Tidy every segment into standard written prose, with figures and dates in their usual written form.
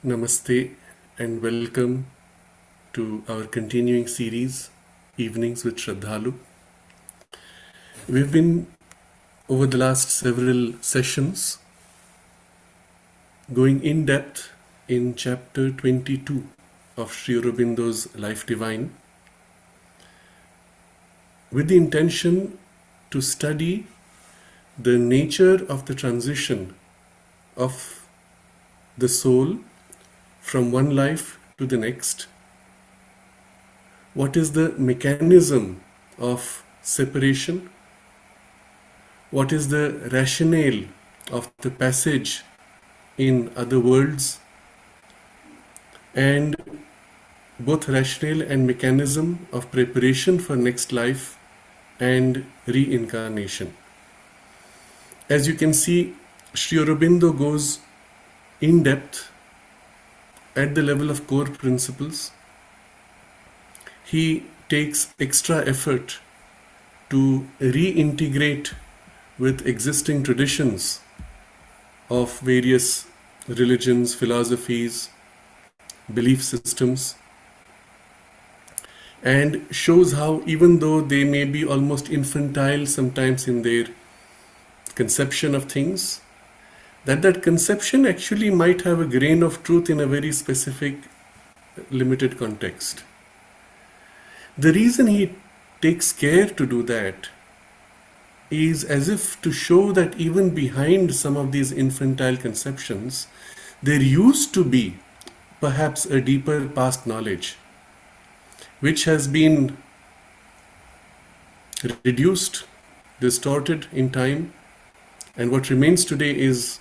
Namaste and welcome to our continuing series, Evenings with Sraddhalu. We've been, over the last several sessions, going in depth in chapter 22 of Sri Aurobindo's Life Divine with the intention to study the nature of the transition of the soul from one life to the next. What is the mechanism of separation? What is the rationale of the passage in other worlds? And both rationale and mechanism of preparation for next life and reincarnation. As you can see, Sri Aurobindo goes in depth at the level of core principles. He takes extra effort to reintegrate with existing traditions of various religions, philosophies, belief systems, and shows how even though they may be almost infantile sometimes in their conception of things, that conception actually might have a grain of truth in a very specific, limited context. The reason he takes care to do that is as if to show that even behind some of these infantile conceptions, there used to be perhaps a deeper past knowledge, which has been reduced, distorted in time, and what remains today is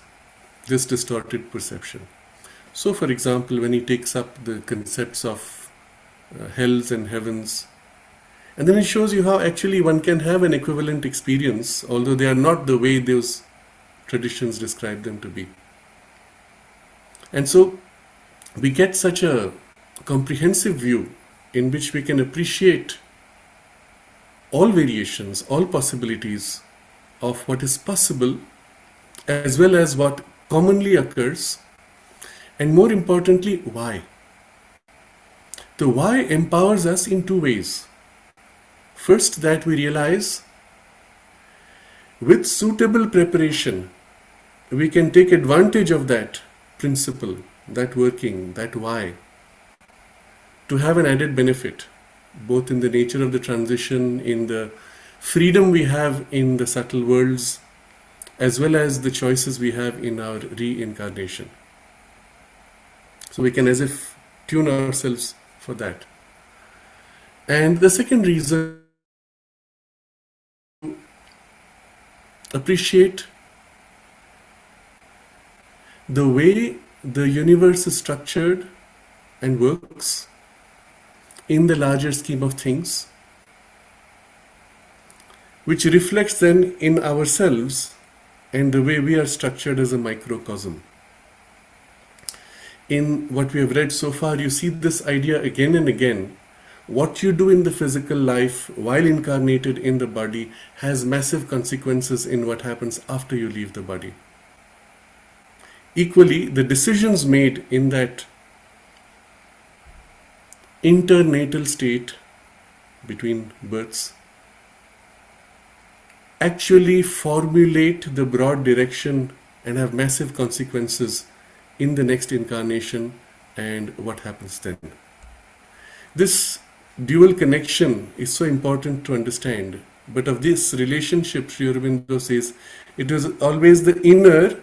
this distorted perception. So, for example, when he takes up the concepts of hells and heavens, and then it shows you how actually one can have an equivalent experience, although they are not the way those traditions describe them to be. And so we get such a comprehensive view in which we can appreciate all variations, all possibilities of what is possible, as well as what commonly occurs, and more importantly, why. The why empowers us in two ways. First, that we realize with suitable preparation, we can take advantage of that principle, that working, that why, to have an added benefit, both in the nature of the transition, in the freedom we have in the subtle worlds, as well as the choices we have in our reincarnation. So we can as if tune ourselves for that. And the second reason, appreciate the way the universe is structured and works in the larger scheme of things, which reflects then in ourselves and the way we are structured as a microcosm. In what we have read so far, you see this idea again and again. What you do in the physical life while incarnated in the body has massive consequences in what happens after you leave the body. Equally, the decisions made in that internatal state between births actually formulate the broad direction and have massive consequences in the next incarnation and what happens then. This dual connection is so important to understand, but of this relationship, Sri Aurobindo says, it is always the inner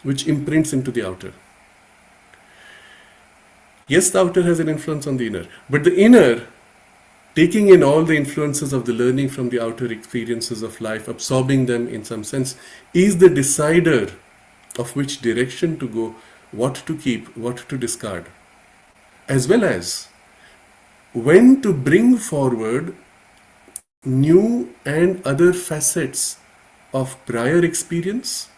which imprints into the outer. Yes, the outer has an influence on the inner, but the inner, taking in all the influences of the learning from the outer experiences of life, absorbing them in some sense, is the decider of which direction to go, what to keep, what to discard, as well as when to bring forward new and other facets of prior experience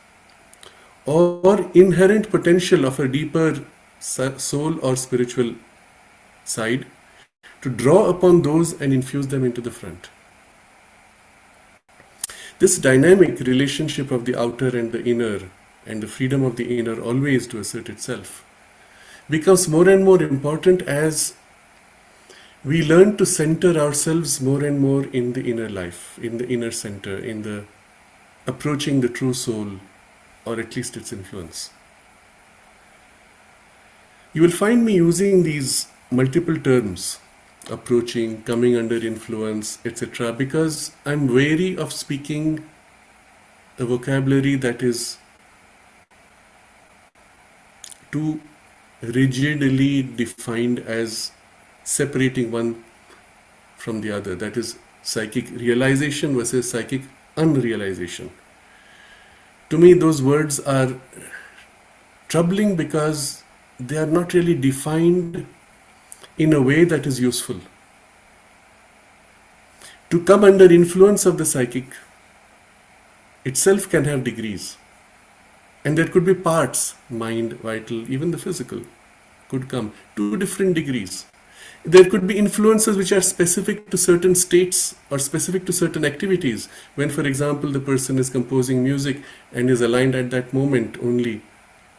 or inherent potential of a deeper soul or spiritual side, to draw upon those and infuse them into the front. This dynamic relationship of the outer and the inner, and the freedom of the inner always to assert itself, becomes more and more important as we learn to center ourselves more and more in the inner life, in the inner center, in the approaching the true soul, or at least its influence. You will find me using these multiple terms, approaching, coming under influence, etc., because I'm wary of speaking a vocabulary that is too rigidly defined as separating one from the other. That is psychic realization versus psychic unrealization. To me, those words are troubling because they are not really defined in a way that is useful. To come under influence of the psychic itself can have degrees. And there could be parts, mind, vital, even the physical, could come to different degrees. There could be influences which are specific to certain states or specific to certain activities. When, for example, the person is composing music and is aligned at that moment only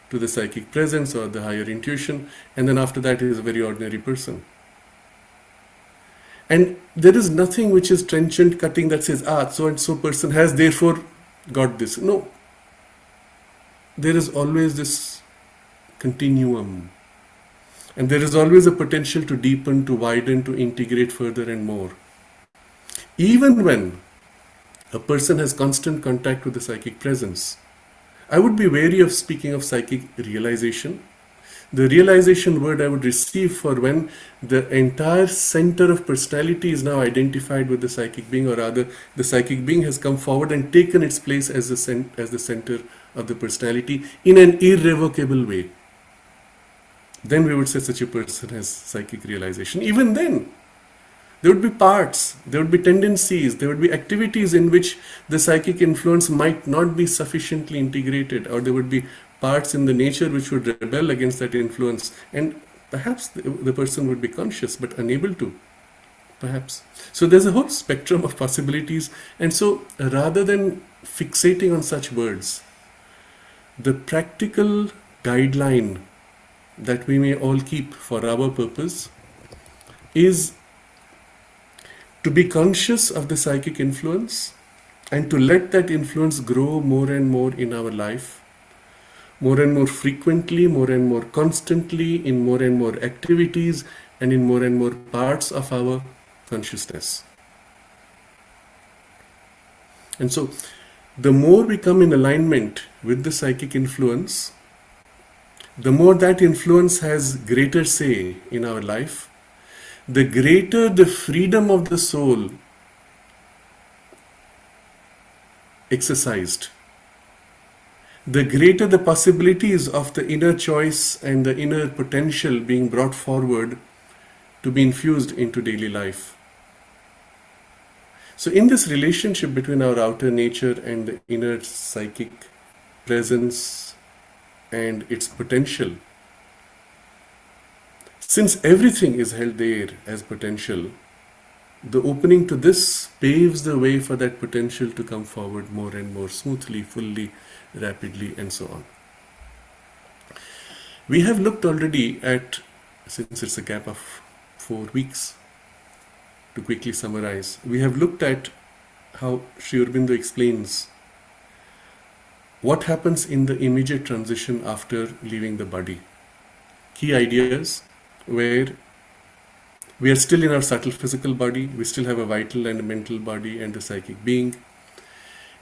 to the psychic presence or the higher intuition, and then after that he is a very ordinary person. And there is nothing which is trenchant cutting that says, so and so person has therefore got this. No. There is always this continuum. And there is always a potential to deepen, to widen, to integrate further and more. Even when a person has constant contact with the psychic presence, I would be wary of speaking of psychic realization. The realization word I would receive for when the entire center of personality is now identified with the psychic being, or rather the psychic being has come forward and taken its place as the center of the personality in an irrevocable way. Then we would say such a person has psychic realization. Even then, there would be parts, there would be tendencies, there would be activities in which the psychic influence might not be sufficiently integrated, or there would be parts in the nature which would rebel against that influence. And perhaps the person would be conscious but unable to. Perhaps. So there's a whole spectrum of possibilities. And so rather than fixating on such words, the practical guideline that we may all keep for our purpose is to be conscious of the psychic influence and to let that influence grow more and more in our life, more and more frequently, more and more constantly, in more and more activities, and in more and more parts of our consciousness. And so, the more we come in alignment with the psychic influence, the more that influence has greater say in our life, the greater the freedom of the soul exercised, the greater the possibilities of the inner choice and the inner potential being brought forward to be infused into daily life. So in this relationship between our outer nature and the inner psychic presence and its potential, since everything is held there as potential, the opening to this paves the way for that potential to come forward more and more smoothly, fully, rapidly, and so on. We have looked already at, since it's a gap of 4 weeks, to quickly summarize, we have looked at how Sri Aurobindo explains what happens in the immediate transition after leaving the body. Key ideas where we are still in our subtle physical body, we still have a vital and a mental body and a psychic being.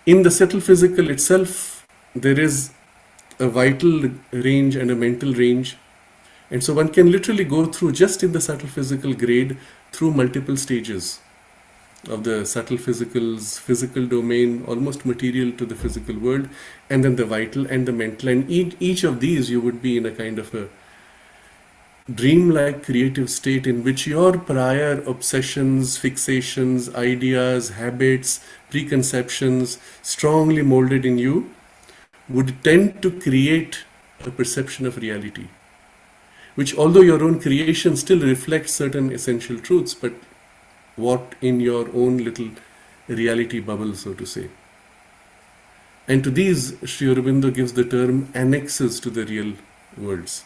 In the subtle physical itself, there is a vital range and a mental range. And so one can literally go through, just in the subtle physical grade, through multiple stages of the subtle physical's physical domain, almost material to the physical world, and then the vital and the mental. And each of these you would be in a kind of a dreamlike creative state in which your prior obsessions, fixations, ideas, habits, preconceptions, strongly molded in you, would tend to create a perception of reality, which, although your own creation, still reflects certain essential truths, but what in your own little reality bubble, so to say. And to these, Sri Aurobindo gives the term annexes to the real worlds.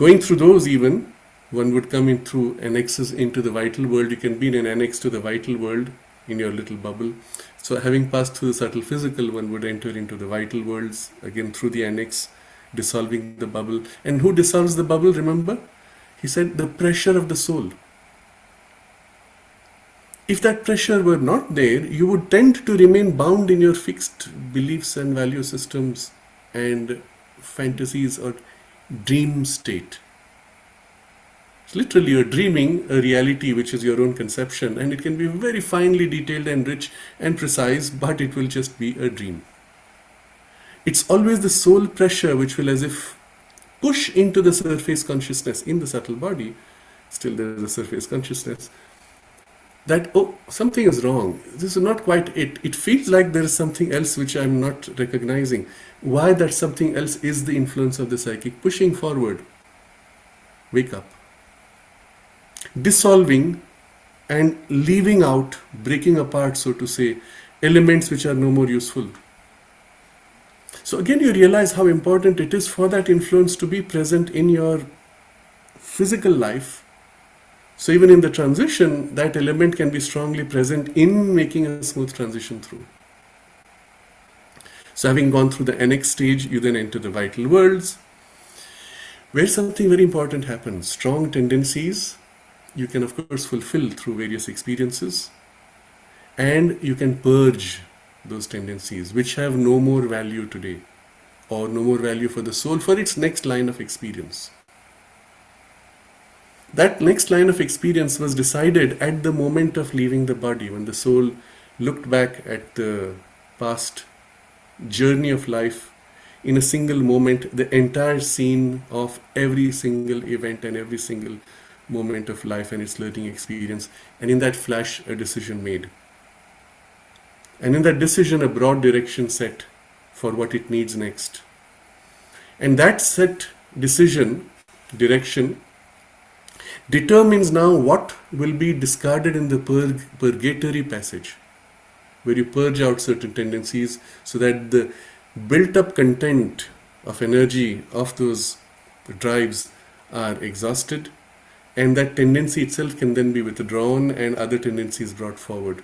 Going through those even, one would come in through annexes into the vital world. You can be in an annex to the vital world in your little bubble. So having passed through the subtle physical, one would enter into the vital worlds, again through the annex, dissolving the bubble. And who dissolves the bubble, remember? He said the pressure of the soul. If that pressure were not there, you would tend to remain bound in your fixed beliefs and value systems and fantasies or dream state. It's literally you're dreaming a reality which is your own conception, and it can be very finely detailed and rich and precise, but it will just be a dream. It's always the soul pressure which will as if push into the surface consciousness in the subtle body. Still there is a surface consciousness. That, oh, something is wrong. This is not quite it. It feels like there is something else which I'm not recognizing. Why that something else is the influence of the psychic pushing forward. Wake up. Dissolving and leaving out, breaking apart, so to say, elements which are no more useful. So again, you realize how important it is for that influence to be present in your physical life. So even in the transition, that element can be strongly present in making a smooth transition through. So having gone through the annex stage, you then enter the vital worlds, where something very important happens. Strong tendencies, you can of course fulfill through various experiences, and you can purge those tendencies which have no more value today, or no more value for the soul for its next line of experience. That next line of experience was decided at the moment of leaving the body, when the soul looked back at the past journey of life. In a single moment, the entire scene of every single event and every single moment of life and its learning experience, and in that flash, a decision made. And in that decision, a broad direction set for what it needs next. And that set decision, direction, determines now what will be discarded in the purgatory passage, where you purge out certain tendencies so that the built-up content of energy of those drives are exhausted, and that tendency itself can then be withdrawn and other tendencies brought forward.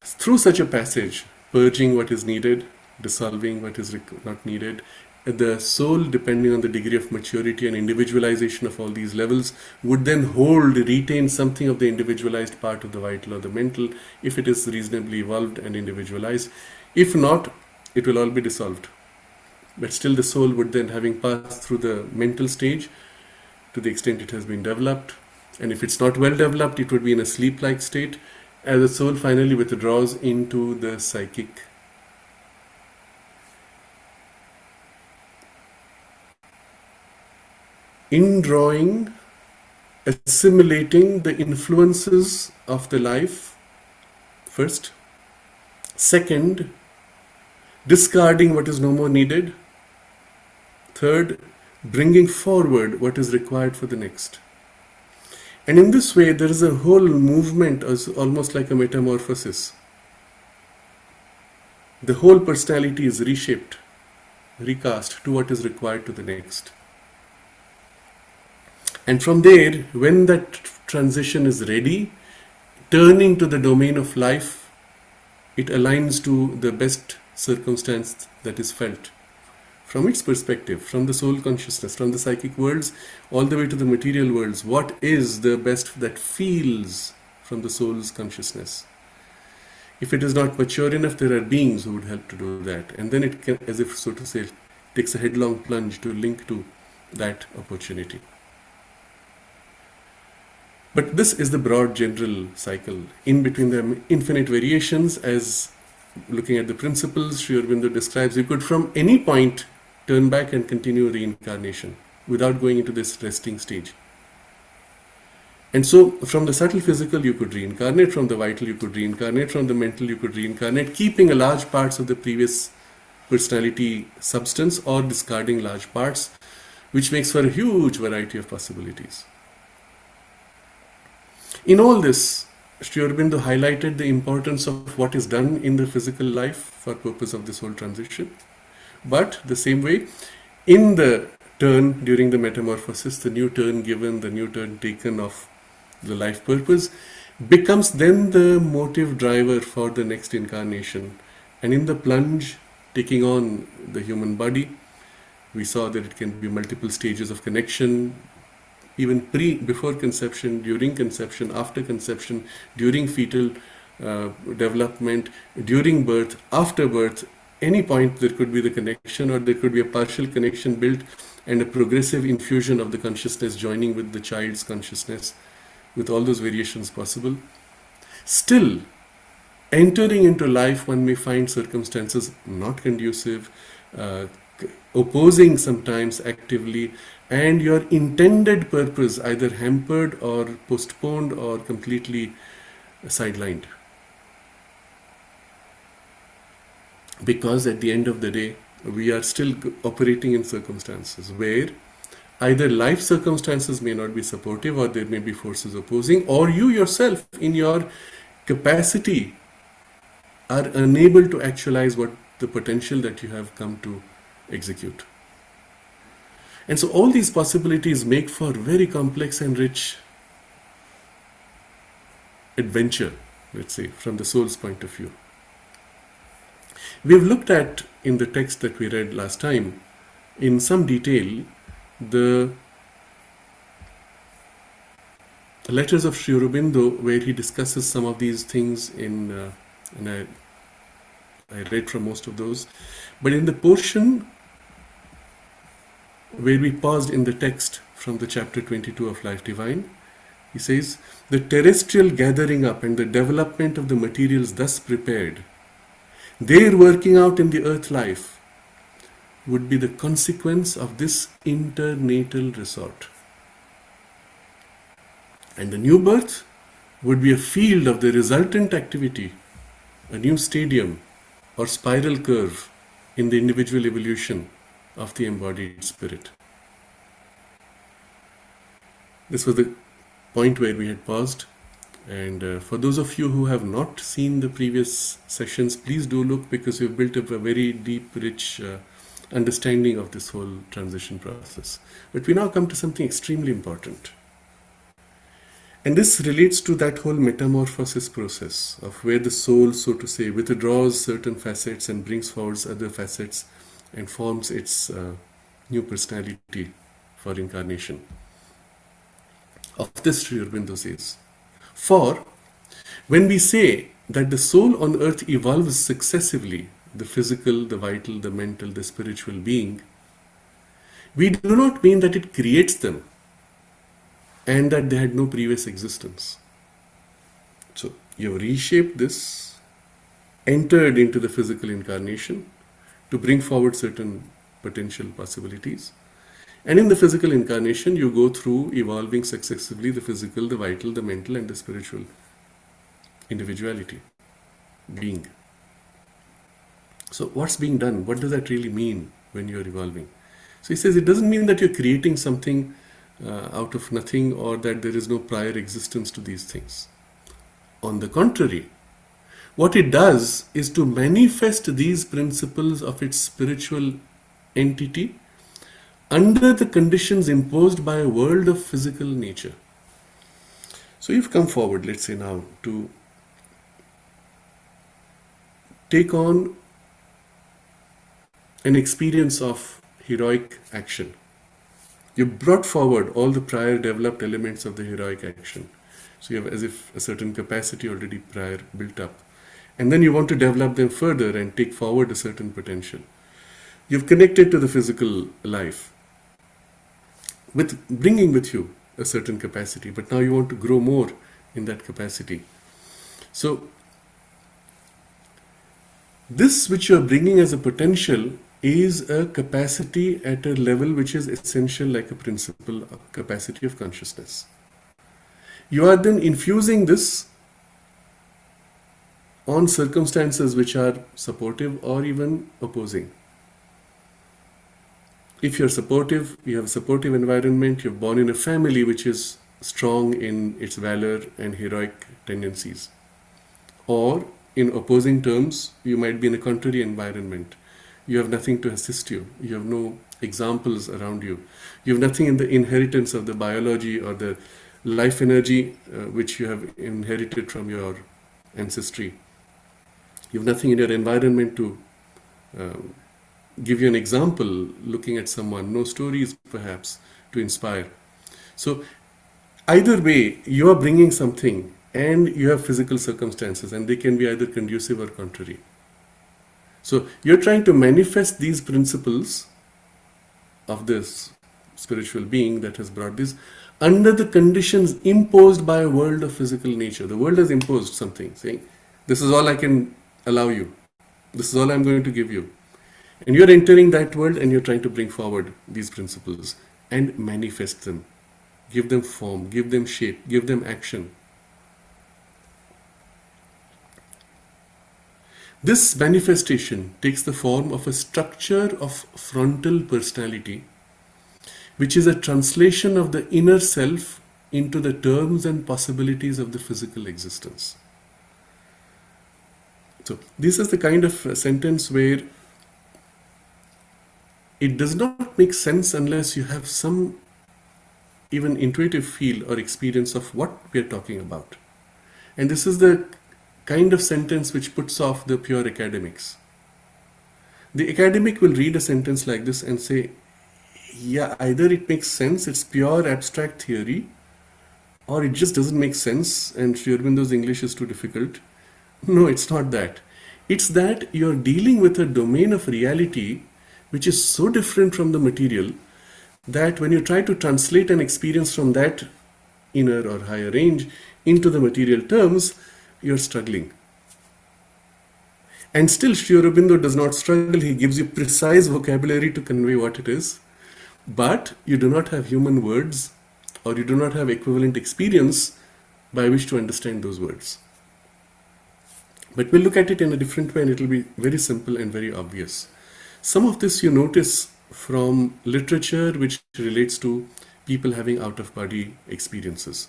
Through such a passage, purging what is needed, dissolving what is not needed, the soul, depending on the degree of maturity and individualization of all these levels, would then retain something of the individualized part of the vital or the mental, if it is reasonably evolved and individualized. If not, it will all be dissolved. But still the soul would then, having passed through the mental stage, to the extent it has been developed, and if it's not well developed, it would be in a sleep-like state, as the soul finally withdraws into the psychic. Indrawing, assimilating the influences of the life, first. Second, discarding what is no more needed. Third, bringing forward what is required for the next. And in this way, there is a whole movement, almost like a metamorphosis. The whole personality is reshaped, recast to what is required to the next. And from there, when that transition is ready, turning to the domain of life, it aligns to the best circumstance that is felt. From its perspective, from the soul consciousness, from the psychic worlds, all the way to the material worlds, what is the best that feels from the soul's consciousness? If it is not mature enough, there are beings who would help to do that. And then it can, as if so to say, takes a headlong plunge to link to that opportunity. But this is the broad general cycle. In between the infinite variations, as looking at the principles Sri Aurobindo describes, you could from any point turn back and continue reincarnation without going into this resting stage. And so from the subtle physical you could reincarnate, from the vital you could reincarnate, from the mental you could reincarnate, keeping a large parts of the previous personality substance or discarding large parts, which makes for a huge variety of possibilities. In all this, Sri Aurobindo highlighted the importance of what is done in the physical life for purpose of this whole transition. But the same way, in the turn during the metamorphosis, the new turn given, the new turn taken of the life purpose, becomes then the motive driver for the next incarnation. And in the plunge, taking on the human body, we saw that it can be multiple stages of connection, even before conception, during conception, after conception, during fetal development, during birth, after birth. Any point there could be the connection, or there could be a partial connection built and a progressive infusion of the consciousness joining with the child's consciousness, with all those variations possible. Still, entering into life, one may find circumstances not conducive, opposing sometimes actively, and your intended purpose either hampered or postponed or completely sidelined. Because at the end of the day, we are still operating in circumstances where either life circumstances may not be supportive, or there may be forces opposing, or you yourself in your capacity are unable to actualize what the potential that you have come to execute. And so all these possibilities make for very complex and rich adventure, let's say, from the soul's point of view. We've looked at, in the text that we read last time, in some detail, the letters of Sri Aurobindo, where he discusses some of these things and I read from most of those. But in the portion where we paused in the text from the chapter 22 of Life Divine, he says, the terrestrial gathering up and the development of the materials thus prepared, their working out in the earth life, would be the consequence of this internatal resort. And the new birth would be a field of the resultant activity, a new stadium or spiral curve in the individual evolution of the embodied spirit. This was the point where we had paused. And for those of you who have not seen the previous sessions, please do look, because we've built up a very deep, rich understanding of this whole transition process. But we now come to something extremely important. And this relates to that whole metamorphosis process of where the soul, so to say, withdraws certain facets and brings forward other facets and forms its new personality for incarnation. Of this, Sri Aurobindo says, for when we say that the soul on earth evolves successively, the physical, the vital, the mental, the spiritual being, we do not mean that it creates them and that they had no previous existence. So you reshaped this, entered into the physical incarnation to bring forward certain potential possibilities. And in the physical incarnation, you go through evolving successively the physical, the vital, the mental, and the spiritual individuality, being. So what's being done? What does that really mean when you're evolving? So he says it doesn't mean that you're creating something out of nothing, or that there is no prior existence to these things. On the contrary, what it does is to manifest these principles of its spiritual entity under the conditions imposed by a world of physical nature. So you've come forward, let's say now, to take on an experience of heroic action. You brought forward all the prior developed elements of the heroic action. So you have as if a certain capacity already prior built up. And then you want to develop them further and take forward a certain potential. You've connected to the physical life, with bringing with you a certain capacity, but now you want to grow more in that capacity. So this which you are bringing as a potential is a capacity at a level which is essential, like a principle, a capacity of consciousness. You are then infusing this on circumstances which are supportive or even opposing. If you're supportive, you have a supportive environment, you're born in a family which is strong in its valor and heroic tendencies. Or, in opposing terms, you might be in a contrary environment You have nothing to assist you. You have no examples around you. You have nothing in the inheritance of the biology or the life energy which you have inherited from your ancestry. You have nothing in your environment to uh, give you an example looking at someone, no stories perhaps to inspire. So either way, you are bringing something and you have physical circumstances, and they can be either conducive or contrary. So you're trying to manifest these principles of this spiritual being that has brought this under the conditions imposed by a world of physical nature. The world has imposed something, saying, this is all I can allow you. This is all I'm going to give you. And you're entering that world and you're trying to bring forward these principles and manifest them. Give them form, give them shape, give them action. This manifestation takes the form of a structure of frontal personality, which is a translation of the inner self into the terms and possibilities of the physical existence. So this is the kind of sentence where it does not make sense unless you have some even intuitive feel or experience of what we are talking about. And this is the kind of sentence which puts off the pure academics. The academic will read a sentence like this and say, yeah, either it makes sense, it's pure abstract theory, or it just doesn't make sense and Sri Aurobindo's English is too difficult. No, it's not that. It's that you're dealing with a domain of reality which is so different from the material that when you try to translate an experience from that inner or higher range into the material terms, you're struggling. And still, Sri Aurobindo does not struggle. He gives you precise vocabulary to convey what it is. But you do not have human words, or you do not have equivalent experience by which to understand those words. But we'll look at it in a different way, and it will be very simple and very obvious. Some of this you notice from literature which relates to people having out-of-body experiences.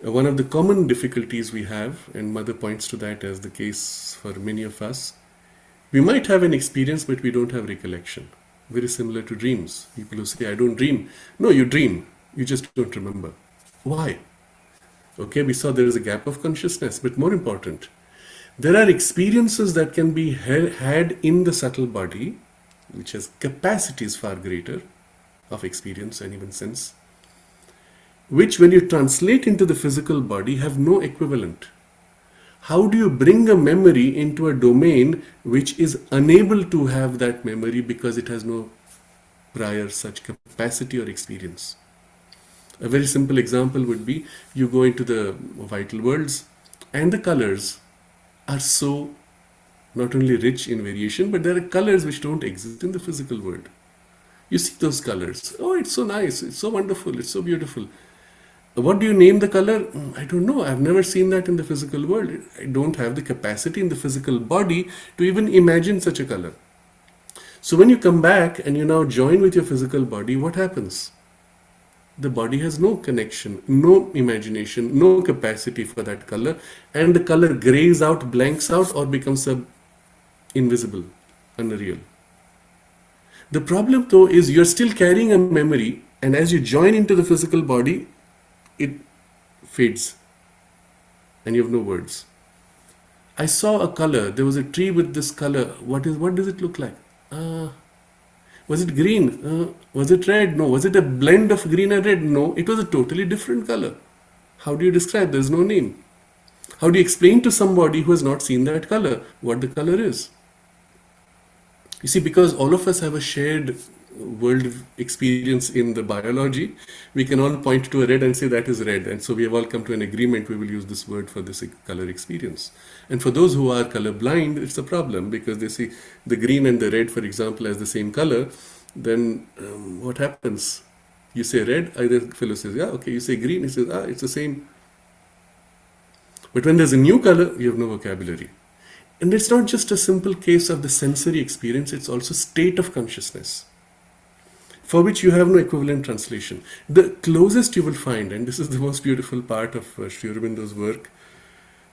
One of the common difficulties we have, and Mother points to that as the case for many of us, we might have an experience but we don't have recollection. Very similar to dreams. People who say, I don't dream. No, you dream. You just don't remember. Why? Okay, we saw there is a gap of consciousness, but more important, there are experiences that can be had in the subtle body, which has capacities far greater of experience and even sense, which when you translate into the physical body have no equivalent. How do you bring a memory into a domain which is unable to have that memory because it has no prior such capacity or experience? A very simple example would be you go into the vital worlds and the colors are so not only rich in variation, but there are colors which don't exist in the physical world. You see those colors. Oh, it's so nice. It's so wonderful. It's so beautiful. What do you name the color? I don't know. I've never seen that in the physical world. I don't have the capacity in the physical body to even imagine such a color. So when you come back and you now join with your physical body, what happens? The body has no connection, no imagination, no capacity for that color, and the color grays out, blanks out, or becomes invisible, unreal. The problem though is you're still carrying a memory, and as you join into the physical body, it fades and you have no words. I saw a color. There was a tree with this color. What does it look like? Was it green? Was it red? No. Was it a blend of green and red? No. It was a totally different color. How do you describe? There's no name. How do you explain to somebody who has not seen that color what the color is? You see, because all of us have a shared world experience in the biology, we can all point to a red and say that is red. And so we have all come to an agreement, we will use this word for this color experience. And for those who are colorblind, it's a problem because they see the green and the red, for example, as the same color. Then what happens? You say red, either fellow says, yeah, okay. You say green, he says, it's the same. But when there's a new color, you have no vocabulary. And it's not just a simple case of the sensory experience, it's also state of consciousness, for which you have no equivalent translation. The closest you will find, and this is the most beautiful part of Sri Aurobindo's work,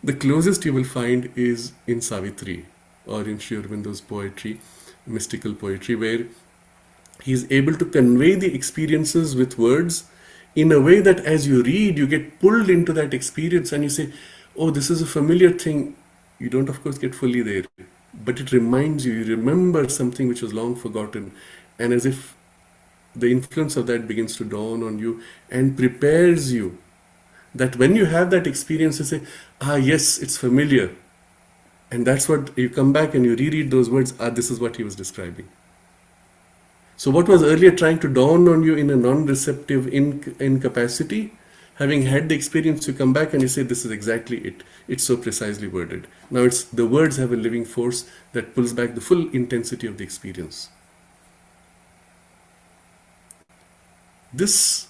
the closest you will find is in Savitri or in Sri Aurobindo's poetry, mystical poetry, where he is able to convey the experiences with words in a way that as you read, you get pulled into that experience and you say, oh, this is a familiar thing. You don't, of course, get fully there, but it reminds you, you remember something which was long forgotten, and as if the influence of that begins to dawn on you and prepares you that when you have that experience, you say, ah, yes, it's familiar. And that's what you come back and you reread those words, ah, this is what he was describing. So what was earlier trying to dawn on you in a non-receptive incapacity, having had the experience, you come back and you say, this is exactly it. It's so precisely worded. Now it's the words have a living force that pulls back the full intensity of the experience. This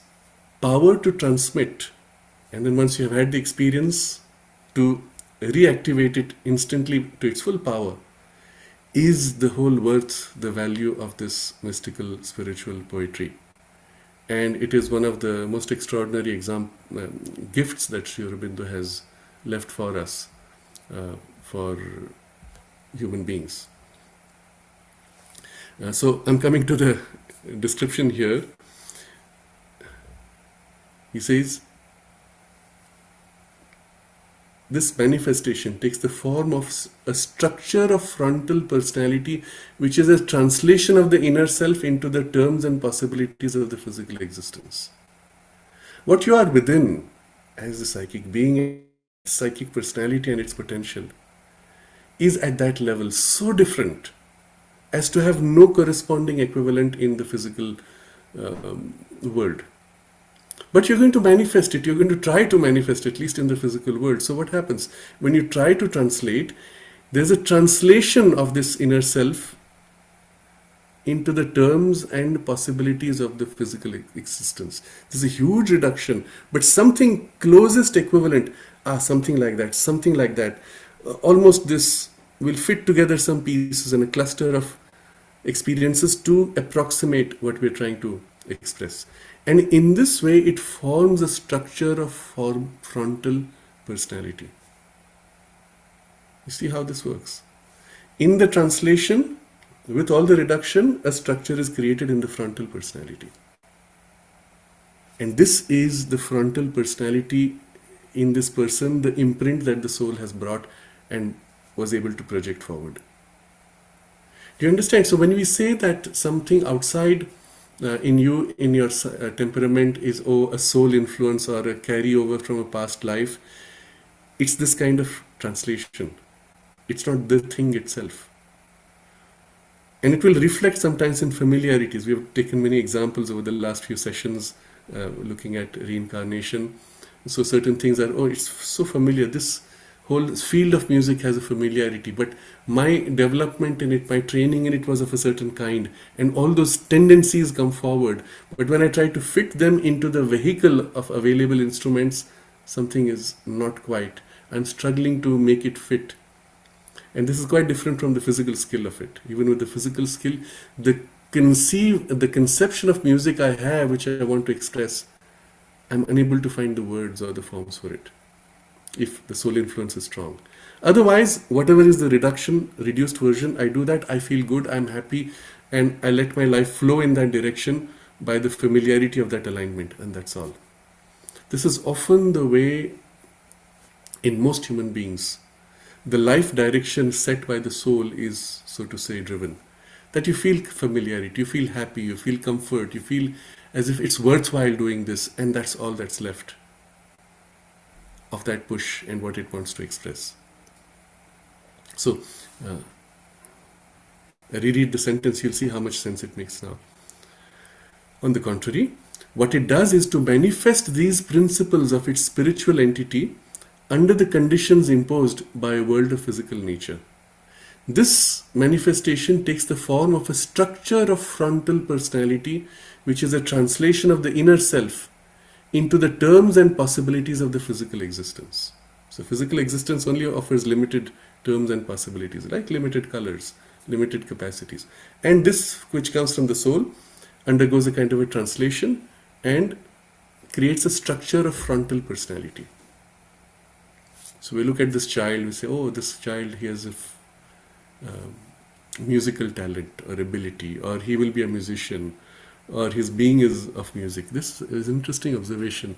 power to transmit, and then once you have had the experience, to reactivate it instantly to its full power, is the whole worth, the value of this mystical spiritual poetry. And it is one of the most extraordinary gifts that Sri Aurobindo has left for us, for human beings. So I'm coming to the description here. He says, this manifestation takes the form of a structure of frontal personality, which is a translation of the inner self into the terms and possibilities of the physical existence. What you are within as a psychic being, psychic personality and its potential, is at that level so different as to have no corresponding equivalent in the physical world. But you're going to manifest it, you're going to try to manifest it, at least in the physical world. So what happens? When you try to translate, there's a translation of this inner self into the terms and possibilities of the physical existence. There's a huge reduction, but something closest equivalent, something like that. Almost this will fit together some pieces in a cluster of experiences to approximate what we're trying to express. And in this way, it forms a structure of frontal personality. You see how this works? In the translation, with all the reduction, a structure is created in the frontal personality. And this is the frontal personality in this person, the imprint that the soul has brought and was able to project forward. Do you understand? So when we say that something outside in you, in your temperament is a soul influence or a carryover from a past life, it's this kind of translation. It's not the thing itself. And it will reflect sometimes in familiarities. We have taken many examples over the last few sessions looking at reincarnation. So certain things are, it's so familiar. This whole field of music has a familiarity, but my development in it, my training in it was of a certain kind, and all those tendencies come forward. But when I try to fit them into the vehicle of available instruments, something is not quite. I'm struggling to make it fit. And this is quite different from the physical skill of it. Even with the physical skill, the conception of music I have, which I want to express, I'm unable to find the words or the forms for it, if the soul influence is strong. Otherwise, whatever is the reduced version, I do that, I feel good, I'm happy, and I let my life flow in that direction by the familiarity of that alignment, and that's all. This is often the way in most human beings. The life direction set by the soul is, so to say, driven. That you feel familiarity, you feel happy, you feel comfort, you feel as if it's worthwhile doing this, and that's all that's left of that push and what it wants to express. So, reread the sentence, you'll see how much sense it makes now. On the contrary, what it does is to manifest these principles of its spiritual entity under the conditions imposed by a world of physical nature. This manifestation takes the form of a structure of frontal personality, which is a translation of the inner self into the terms and possibilities of the physical existence. So physical existence only offers limited terms and possibilities, like limited colors, limited capacities. And this, which comes from the soul, undergoes a kind of a translation and creates a structure of frontal personality. So we look at this child, we say, oh, this child, he has a musical talent or ability, or he will be a musician, or his being is of music. This is interesting observation.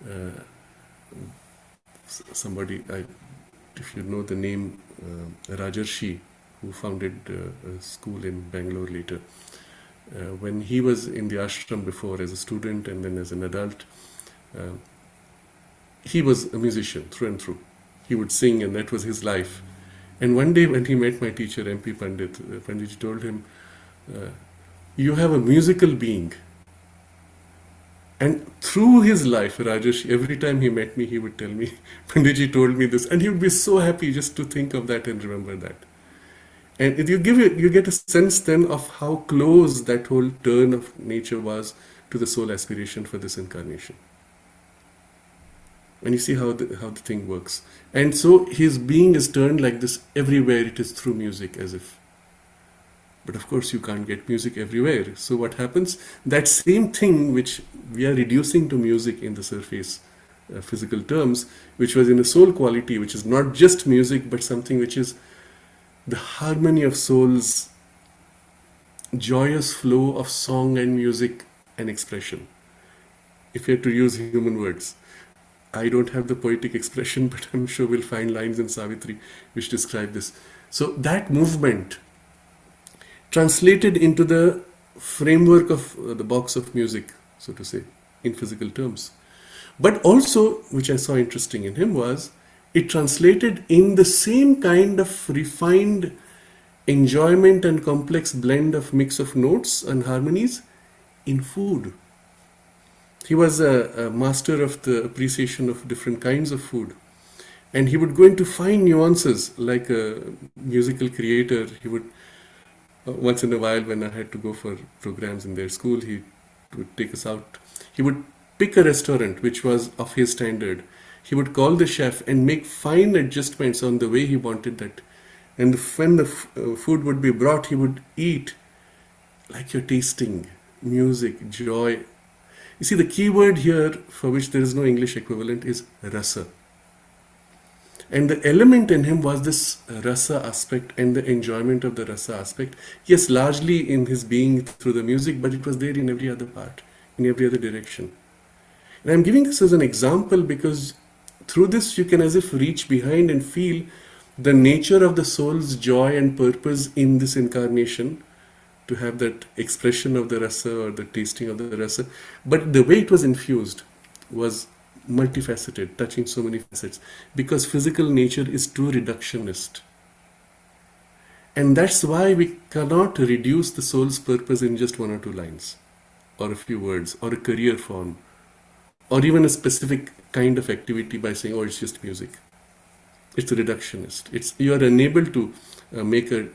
Uh, Somebody, if you know the name Rajarshi, who founded a school in Bangalore later, when he was in the ashram before as a student and then as an adult, uh, he was a musician through and through. He would sing, and that was his life. And one day when he met my teacher, MP Pandit, Panditji told him, you have a musical being. And through his life, Rajesh, every time he met me, he would tell me, Panditji told me this. And he would be so happy just to think of that and remember that. And you get a sense then of how close that whole turn of nature was to the soul aspiration for this incarnation. And you see how the thing works. And so his being is turned like this everywhere. It is through music, as if. But of course, you can't get music everywhere. So what happens? That same thing which we are reducing to music in the surface physical terms, which was in a soul quality, which is not just music, but something which is the harmony of souls, joyous flow of song and music and expression. If you had to use human words. I don't have the poetic expression, but I'm sure we'll find lines in Savitri which describe this. So that movement translated into the framework of the box of music, so to say, in physical terms. But also, which I saw interesting in him, was it translated in the same kind of refined enjoyment and complex blend of mix of notes and harmonies in food. He was a master of the appreciation of different kinds of food. And he would go into fine nuances like a musical creator. He would, once in a while, when I had to go for programs in their school, he would take us out. He would pick a restaurant which was of his standard. He would call the chef and make fine adjustments on the way he wanted that. And when the food would be brought, he would eat like you're tasting music, joy. You see, the key word here, for which there is no English equivalent, is rasa. And the element in him was this rasa aspect and the enjoyment of the rasa aspect. Yes, largely in his being through the music, but it was there in every other part, in every other direction. And I'm giving this as an example because through this you can as if reach behind and feel the nature of the soul's joy and purpose in this incarnation, to have that expression of the rasa or the tasting of the rasa. But the way it was infused was multifaceted, touching so many facets, because physical nature is too reductionist. And that's why we cannot reduce the soul's purpose in just one or two lines, or a few words, or a career form, or even a specific kind of activity by saying, oh, it's just music. It's a reductionist. You are unable to make a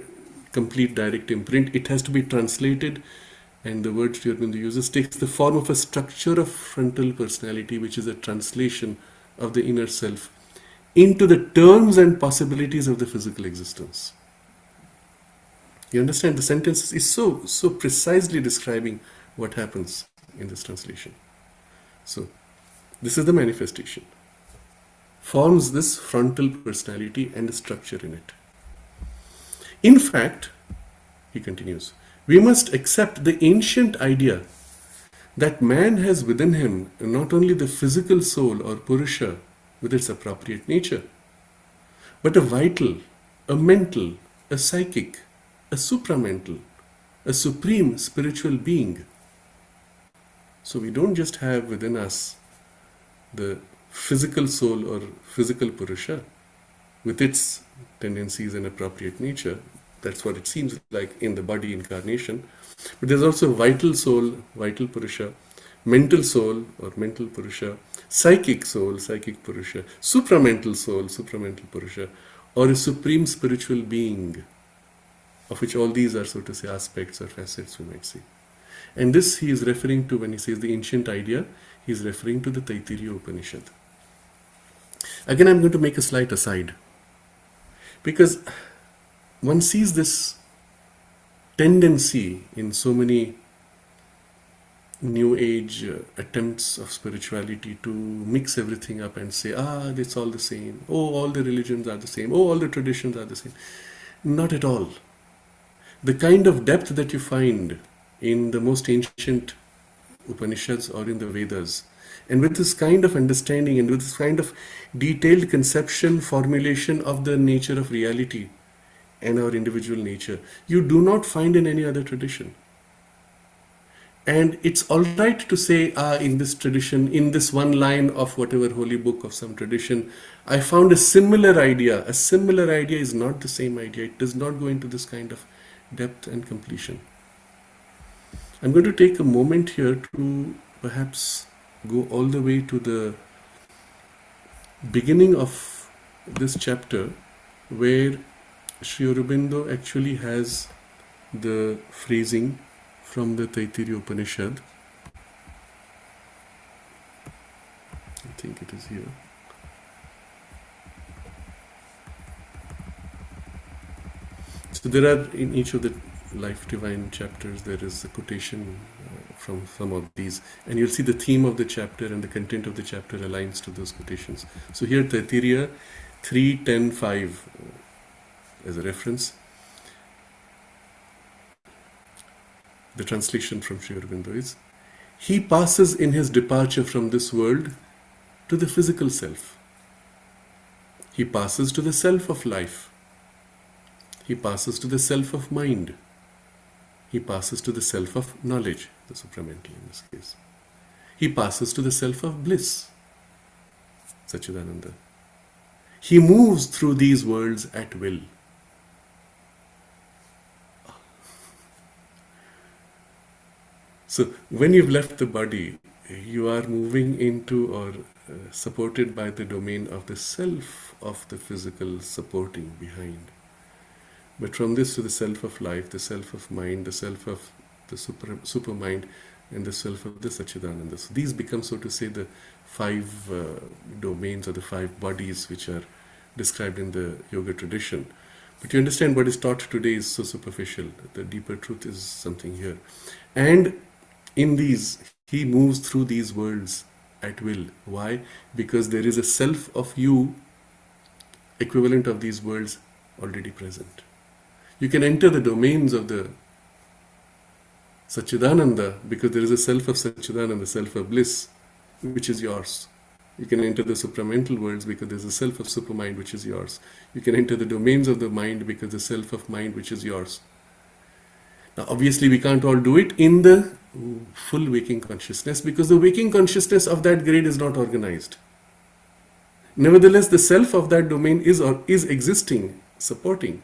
complete direct imprint. It has to be translated, and the word Sri Aurobindo uses takes the form of a structure of frontal personality, which is a translation of the inner self into the terms and possibilities of the physical existence. You understand? The sentence is so precisely describing what happens in this translation. So, this is the manifestation. Forms this frontal personality and a structure in it. In fact, he continues, we must accept the ancient idea that man has within him not only the physical soul or Purusha with its appropriate nature, but a vital, a mental, a psychic, a supramental, a supreme spiritual being. So we don't just have within us the physical soul or physical Purusha with its tendencies and appropriate nature. That's what it seems like in the body incarnation. But there's also vital soul, vital Purusha, mental soul or mental Purusha, psychic soul, psychic Purusha, supramental soul, supramental Purusha, or a supreme spiritual being, of which all these are, so to say, aspects or facets, we might say. And this he is referring to when he says the ancient idea, he is referring to the Taittiriya Upanishad. Again, I'm going to make a slight aside, because one sees this tendency in so many new age attempts of spirituality to mix everything up and say, it's all the same. Oh, all the religions are the same. Oh, all the traditions are the same. Not at all. the kind of depth that you find in the most ancient Upanishads or in the Vedas, and with this kind of understanding and with this kind of detailed conception, formulation of the nature of reality and our individual nature, you do not find in any other tradition. And it's all right to say, in this tradition, in this one line of whatever holy book of some tradition, I found a similar idea. A similar idea is not the same idea. It does not go into this kind of depth and completion. I'm going to take a moment here to perhaps go all the way to the beginning of this chapter, where Sri Aurobindo actually has the phrasing from the Taittiriya Upanishad. I think it is here. So there are, in each of the Life Divine chapters, there is a quotation from some of these, and you'll see the theme of the chapter and the content of the chapter aligns to those quotations. So here Taittiriya 3.10.5 as a reference. The translation from Sri Aurobindo is, he passes in his departure from this world to the physical self. He passes to the self of life. He passes to the self of mind. He passes to the self of knowledge, the supramental in this case. He passes to the self of bliss, Satchidananda. He moves through these worlds at will. So when you've left the body, you are moving into or supported by the domain of the self of the physical supporting behind. But from this to the self of life, the self of mind, the self of the super mind, and the self of the Satchidananda. So these become, so to say, the five domains or the five bodies which are described in the yoga tradition. But you understand what is taught today is so superficial. The deeper truth is something here. And in these, he moves through these worlds at will. Why? Because there is a self of you, equivalent of these worlds, already present. You can enter the domains of the Satchidananda because there is a self of Satchidananda, self of bliss, which is yours. You can enter the supramental worlds because there is a self of supermind, which is yours. You can enter the domains of the mind because the self of mind, which is yours. Now, obviously, we can't all do it in the full waking consciousness because the waking consciousness of that grade is not organized. Nevertheless, the self of that domain is existing, supporting.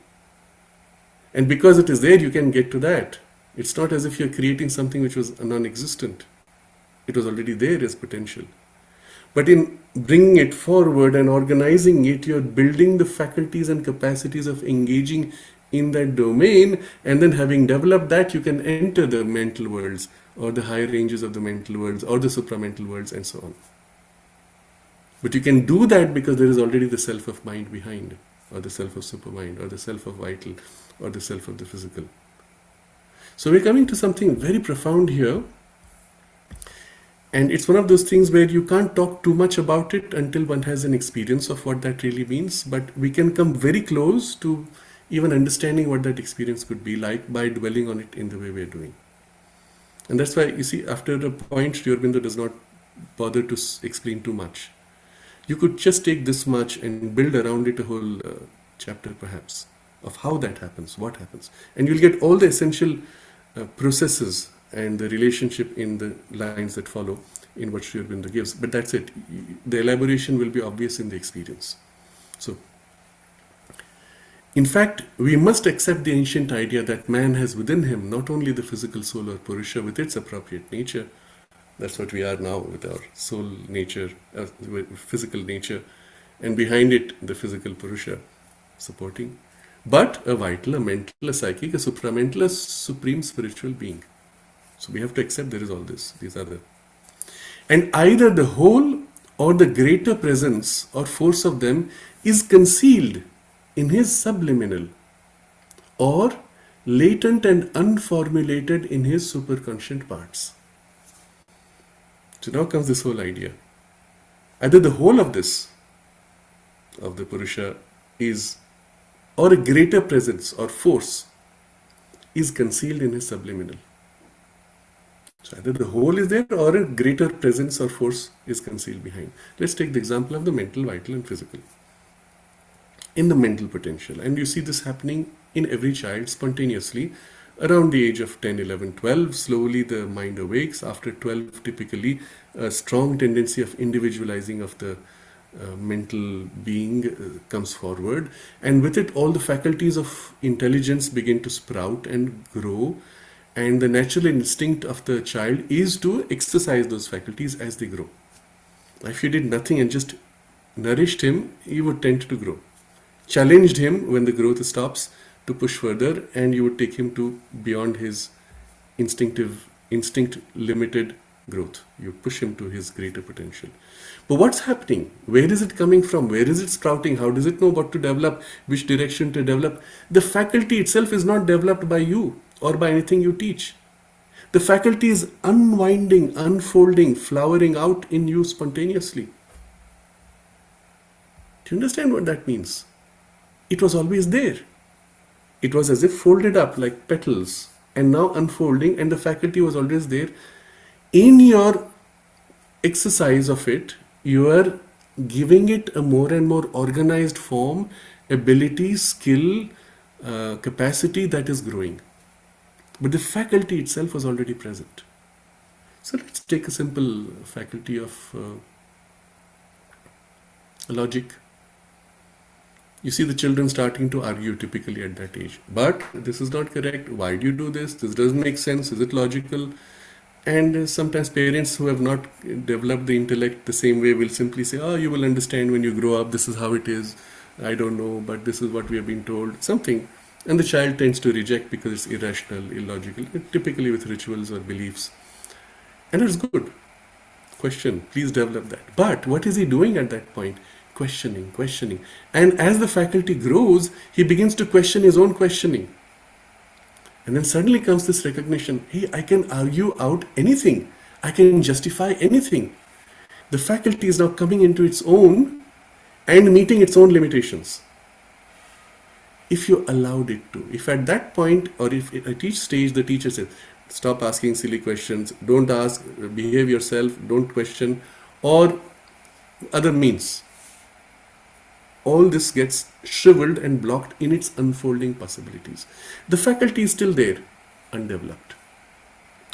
And because it is there, you can get to that. It's not as if you're creating something which was non-existent. It was already there as potential. But in bringing it forward and organizing it, you're building the faculties and capacities of engaging in that domain, and then having developed that, you can enter the mental worlds or the higher ranges of the mental worlds or the supramental worlds and so on. But you can do that because there is already the self of mind behind, or the self of supermind, or the self of vital, or the self of the physical. So we're coming to something very profound here, and it's one of those things where you can't talk too much about it until one has an experience of what that really means, but we can come very close to even understanding what that experience could be like by dwelling on it in the way we're doing. And that's why, you see, after a point, Sri Aurobindo does not bother to explain too much. You could just take this much and build around it a whole chapter, perhaps, of how that happens, what happens. And you'll get all the essential processes and the relationship in the lines that follow in what Sri Aurobindo gives. But that's it. The elaboration will be obvious in the experience. So, in fact, we must accept the ancient idea that man has within him not only the physical soul or Purusha with its appropriate nature, that's what we are now with our soul nature, physical nature, and behind it the physical Purusha supporting, but a vital, a mental, a psychic, a supramental, a supreme spiritual being. So we have to accept there is all this. These are the... And either the whole or the greater presence or force of them is concealed in his subliminal, or latent and unformulated in his superconscient parts. So now comes this whole idea. Either the whole of this, of the Purusha, is, or a greater presence or force, is concealed in his subliminal. So either the whole is there or a greater presence or force is concealed behind. Let's take the example of the mental, vital, and physical. In the mental potential, and you see this happening in every child spontaneously around the age of 10, 11, 12. Slowly the mind awakes. After 12, typically a strong tendency of individualizing of the mental being comes forward, and with it all the faculties of intelligence begin to sprout and grow, and the natural instinct of the child is to exercise those faculties as they grow. If you did nothing and just nourished him, he would tend to grow. Challenged him when the growth stops to push further, and you would take him to beyond his instinct limited growth. You push him to his greater potential. But what's happening? Where is it coming from? Where is it sprouting? How does it know what to develop? Which direction to develop? The faculty itself is not developed by you or by anything you teach. The faculty is unwinding, unfolding, flowering out in you spontaneously. Do you understand what that means? It was always there. It was as if folded up like petals and now unfolding, and the faculty was always there. In your exercise of it, you are giving it a more and more organized form, ability, skill, capacity that is growing. But the faculty itself was already present. So let's take a simple faculty of logic. You see the children starting to argue typically at that age. But this is not correct. Why do you do this? This doesn't make sense. Is it logical? And sometimes parents who have not developed the intellect the same way will simply say, oh, you will understand when you grow up. This is how it is. I don't know, but this is what we have been told. Something. And the child tends to reject because it's irrational, illogical, typically with rituals or beliefs. And it's good. Question. Please develop that. But what is he doing at that point? Questioning. And as the faculty grows, he begins to question his own questioning. And then suddenly comes this recognition, hey, I can argue out anything. I can justify anything. The faculty is now coming into its own and meeting its own limitations. If you allowed it to. If at that point, or if at each stage the teacher says, stop asking silly questions, don't ask, behave yourself, don't question, or other means. All this gets shriveled and blocked in its unfolding possibilities. The faculty is still there, undeveloped.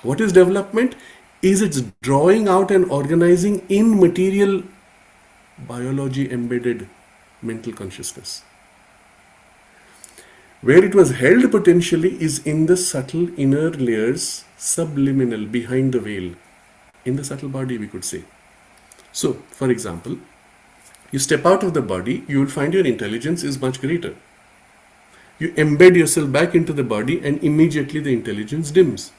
What is development? Is its drawing out and organizing in material biology embedded mental consciousness. Where it was held potentially is in the subtle inner layers, subliminal, behind the veil, in the subtle body, we could say. So, for example, you step out of the body, you will find your intelligence is much greater. You embed yourself back into the body and immediately the intelligence dims.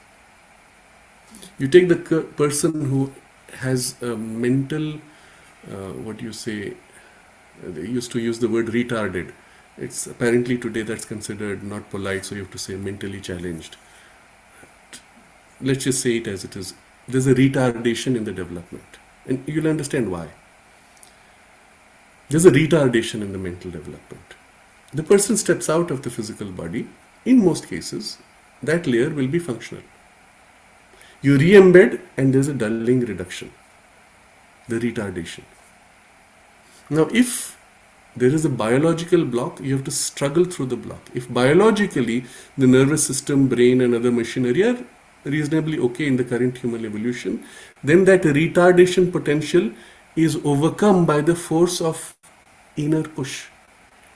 You take the person who has a mental, they used to use the word retarded. It's apparently today that's considered not polite, so you have to say mentally challenged. Let's just say it as it is. There's a retardation in the development, and you'll understand why. There's a retardation in the mental development. The person steps out of the physical body. In most cases, that layer will be functional. You re-embed and there's a dulling reduction, the retardation. Now, if there is a biological block, you have to struggle through the block. If biologically the nervous system, brain and other machinery are reasonably okay in the current human evolution, then that retardation potential is overcome by the force of inner push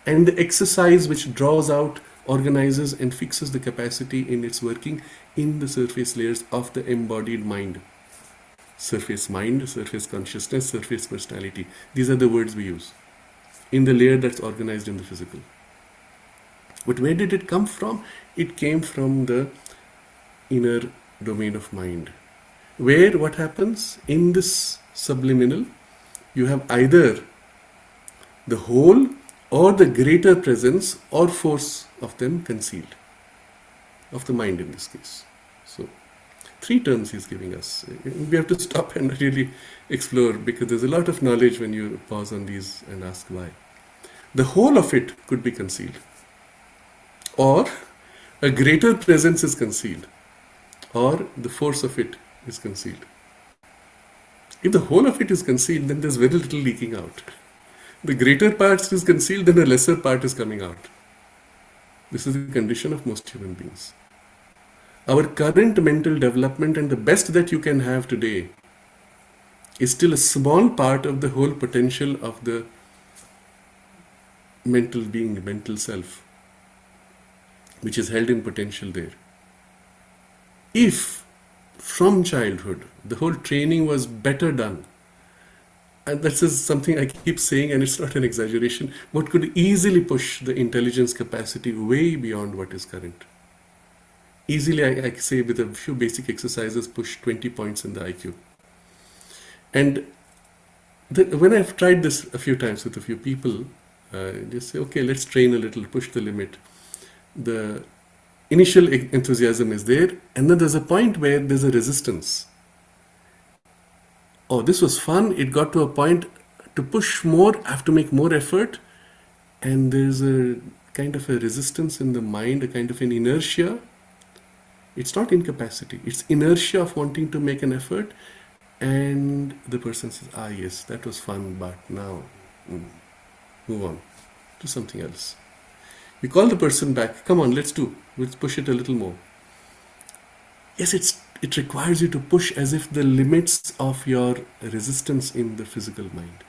and the exercise which draws out, organizes and fixes the capacity in its working in the surface layers of the embodied mind. Surface mind, surface consciousness, surface personality. These are the words we use in the layer that's organized in the physical. But where did it come from? It came from the inner domain of mind, where what happens in this subliminal, you have either the whole or the greater presence or force of them concealed, of the mind in this case. So, 3 terms he's giving us. We have to stop and really explore, because there's a lot of knowledge when you pause on these and ask why. The whole of it could be concealed, or A greater presence is concealed, or the force of it is concealed. If the whole of it is concealed, then there's very little leaking out. The greater part is concealed, then a lesser part is coming out. This is the condition of most human beings. Our current mental development and the best that you can have today is still a small part of the whole potential of the mental being, mental self, which is held in potential there. If from childhood the whole training was better done, and this is something I keep saying, and it's not an exaggeration, what could easily push the intelligence capacity way beyond what is current. Easily, I say, with a few basic exercises, push 20 points in the IQ. And when I've tried this a few times with a few people, just say, okay, let's train a little, push the limit. The initial enthusiasm is there, and then there's a point where there's a resistance. Oh, this was fun. It got to a point to push more, I have to make more effort, and there's a kind of a resistance in the mind, a kind of an inertia. It's not incapacity, it's inertia of wanting to make an effort, and the person says, yes, that was fun, but now move on to something else. We call the person back, come on, let's push it a little more. Yes, it requires you to push as if the limits of your resistance in the physical mind.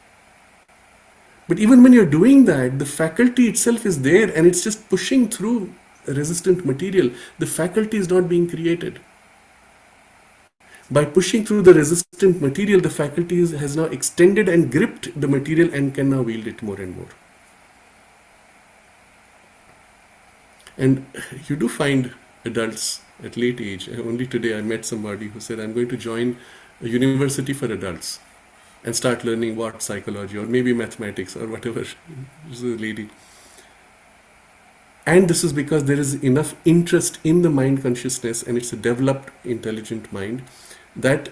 But even when you're doing that, the faculty itself is there, and it's just pushing through resistant material. The faculty is not being created. By pushing through the resistant material, the faculty has now extended and gripped the material and can now wield it more and more. And you do find adults at late age. Only today I met somebody who said, I'm going to join a university for adults and start learning what psychology or maybe mathematics or whatever. This is a lady. And this is because there is enough interest in the mind consciousness, and it's a developed, intelligent mind, that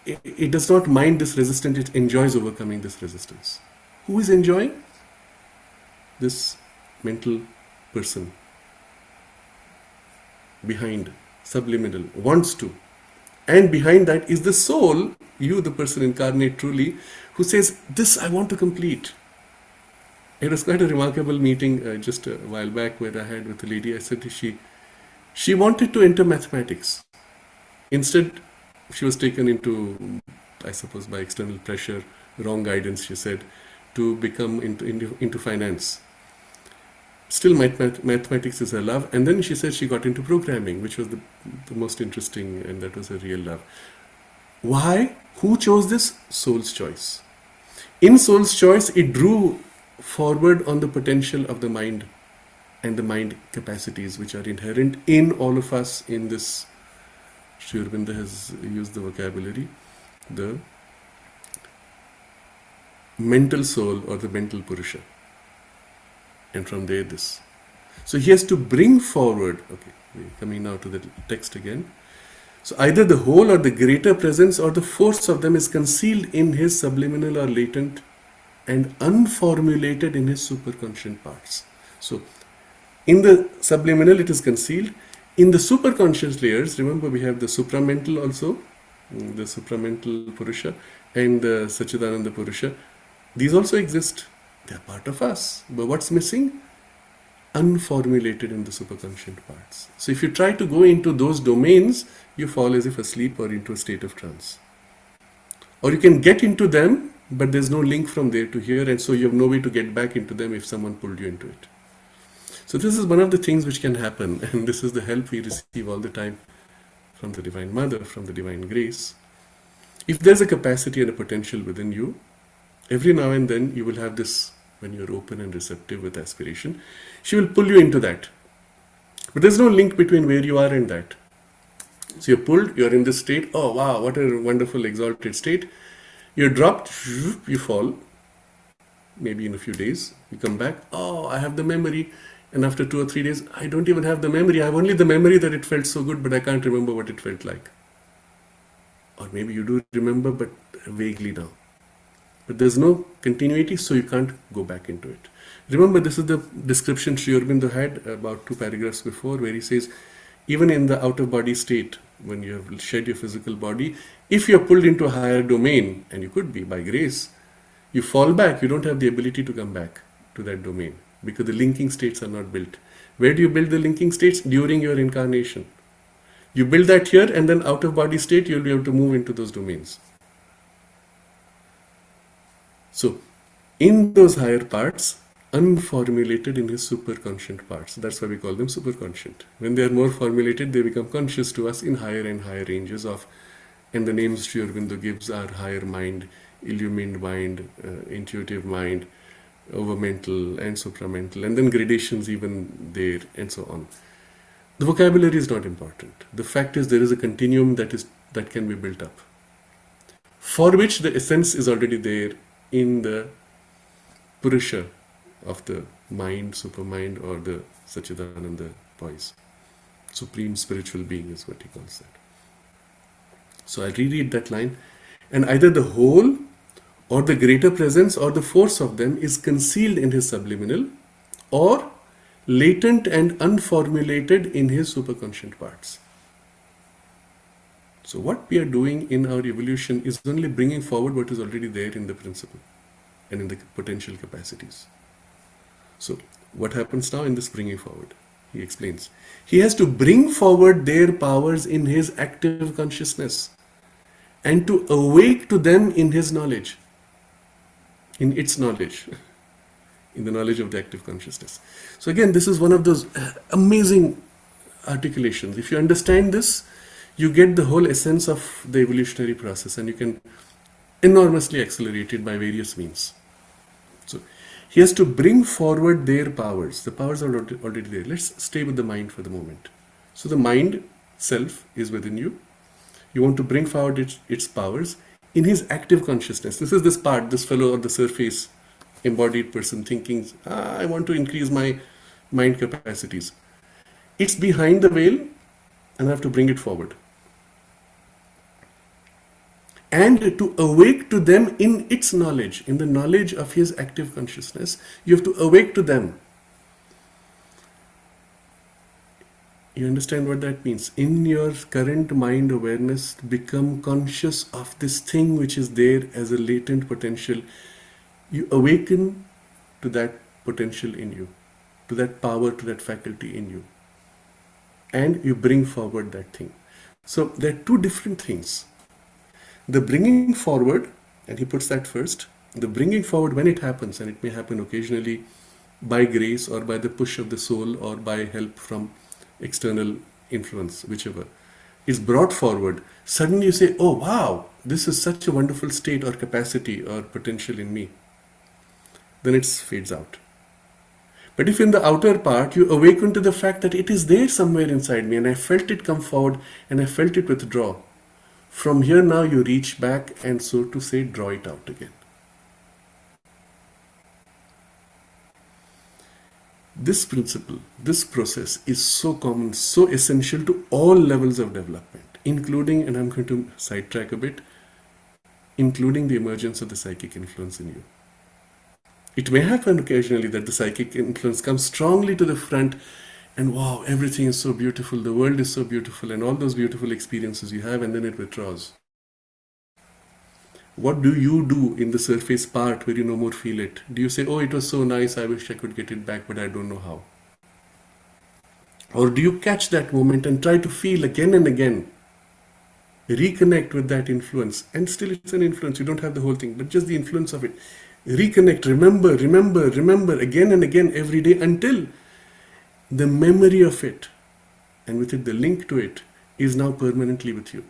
it does not mind this resistance, it enjoys overcoming this resistance. Who is enjoying? This mental person behind, subliminal, wants to. And behind that is the soul, you, the person incarnate truly, who says, this I want to complete. It was quite a remarkable meeting just a while back where I had with a lady. I said she wanted to enter mathematics. Instead, she was taken into, I suppose by external pressure, wrong guidance, she said, to become into finance. Still, mathematics is her love. And then she said she got into programming, which was the most interesting, and that was her real love. Why? Who chose this? Soul's choice. In soul's choice, it drew forward on the potential of the mind and the mind capacities which are inherent in all of us. In this, Sri Aurobindo has used the vocabulary, the mental soul or the mental Purusha. And from there this. So he has to bring forward, okay, we're coming now to the text again. So either the whole or the greater presence or the force of them is concealed in his subliminal or latent and unformulated in his superconscious parts. So in the subliminal it is concealed. In the superconscious layers, remember we have the supramental also, the supramental Purusha and the Sachidananda Purusha. These also exist. They are part of us. But what's missing? Unformulated in the superconscious parts. So if you try to go into those domains, you fall as if asleep or into a state of trance. Or you can get into them, but there's no link from there to here, and so you have no way to get back into them if someone pulled you into it. So this is one of the things which can happen, and this is the help we receive all the time from the Divine Mother, from the Divine Grace. If there's a capacity and a potential within you, every now and then you will have this, when you're open and receptive with aspiration, she will pull you into that. But there's no link between where you are and that. So you're pulled, you're in this state, oh wow, what a wonderful exalted state. You're dropped, you fall, maybe in a few days, you come back, oh, I have the memory, and after 2 or 3 days, I don't even have the memory, I have only the memory that it felt so good, but I can't remember what it felt like. Or maybe you do remember, but vaguely now. But there's no continuity, so you can't go back into it. Remember, this is the description Sri Aurobindo had about 2 paragraphs before, where he says, even in the out-of-body state, when you have shed your physical body, if you're pulled into a higher domain, and you could be by grace, you fall back, you don't have the ability to come back to that domain because the linking states are not built. Where do you build the linking states? During your incarnation. You build that here, and then out-of-body state, you'll be able to move into those domains. So, in those higher parts, unformulated in his superconscient parts. That's why we call them superconscient. When they are more formulated, they become conscious to us in higher and higher ranges of, and the names Sri Aurobindo gives are higher mind, illumined mind, intuitive mind, overmental and supramental, and then gradations even there, and so on. The vocabulary is not important. The fact is there is a continuum that can be built up, for which the essence is already there in the Purusha of the mind, supermind, or the Sachidananda voice. Supreme spiritual being is what he calls that. So I'll reread that line. And either the whole or the greater presence or the force of them is concealed in his subliminal or latent and unformulated in his superconscient parts. So what we are doing in our evolution is only bringing forward what is already there in the principle and in the potential capacities. So what happens now in this bringing forward? He explains. He has to bring forward their powers in his active consciousness and to awake to them in his knowledge, in its knowledge, in the knowledge of the active consciousness. So again, this is one of those amazing articulations. If you understand this, you get the whole essence of the evolutionary process, and you can enormously accelerate it by various means. So he has to bring forward their powers. The powers are already there. Let's stay with the mind for the moment. So the mind self is within you. You want to bring forward its powers in his active consciousness. This is this part, this fellow on the surface, embodied person thinking, I want to increase my mind capacities. It's behind the veil, and I have to bring it forward. And to awake to them in its knowledge, in the knowledge of his active consciousness, you have to awake to them. You understand what that means? In your current mind awareness, become conscious of this thing which is there as a latent potential. You awaken to that potential in you, to that power, to that faculty in you. And you bring forward that thing. So there are two different things. The bringing forward, and he puts that first, the bringing forward when it happens, and it may happen occasionally by grace or by the push of the soul or by help from external influence, whichever, is brought forward. Suddenly you say, oh wow, this is such a wonderful state or capacity or potential in me. Then it fades out. But if in the outer part you awaken to the fact that it is there somewhere inside me and I felt it come forward and I felt it withdraw, from here now you reach back and so to say draw it out again. This principle, this process is so common, so essential to all levels of development, including, and I'm going to sidetrack a bit, including the emergence of the psychic influence in you. It may happen occasionally that the psychic influence comes strongly to the front and wow, everything is so beautiful, the world is so beautiful, and all those beautiful experiences you have, and then it withdraws. What do you do in the surface part where you no more feel it? Do you say, oh, it was so nice, I wish I could get it back, but I don't know how? Or do you catch that moment and try to feel again and again, reconnect with that influence? And still it's an influence, you don't have the whole thing, but just the influence of it. Reconnect, remember again and again every day until the memory of it, and with it the link to it, is now permanently with you.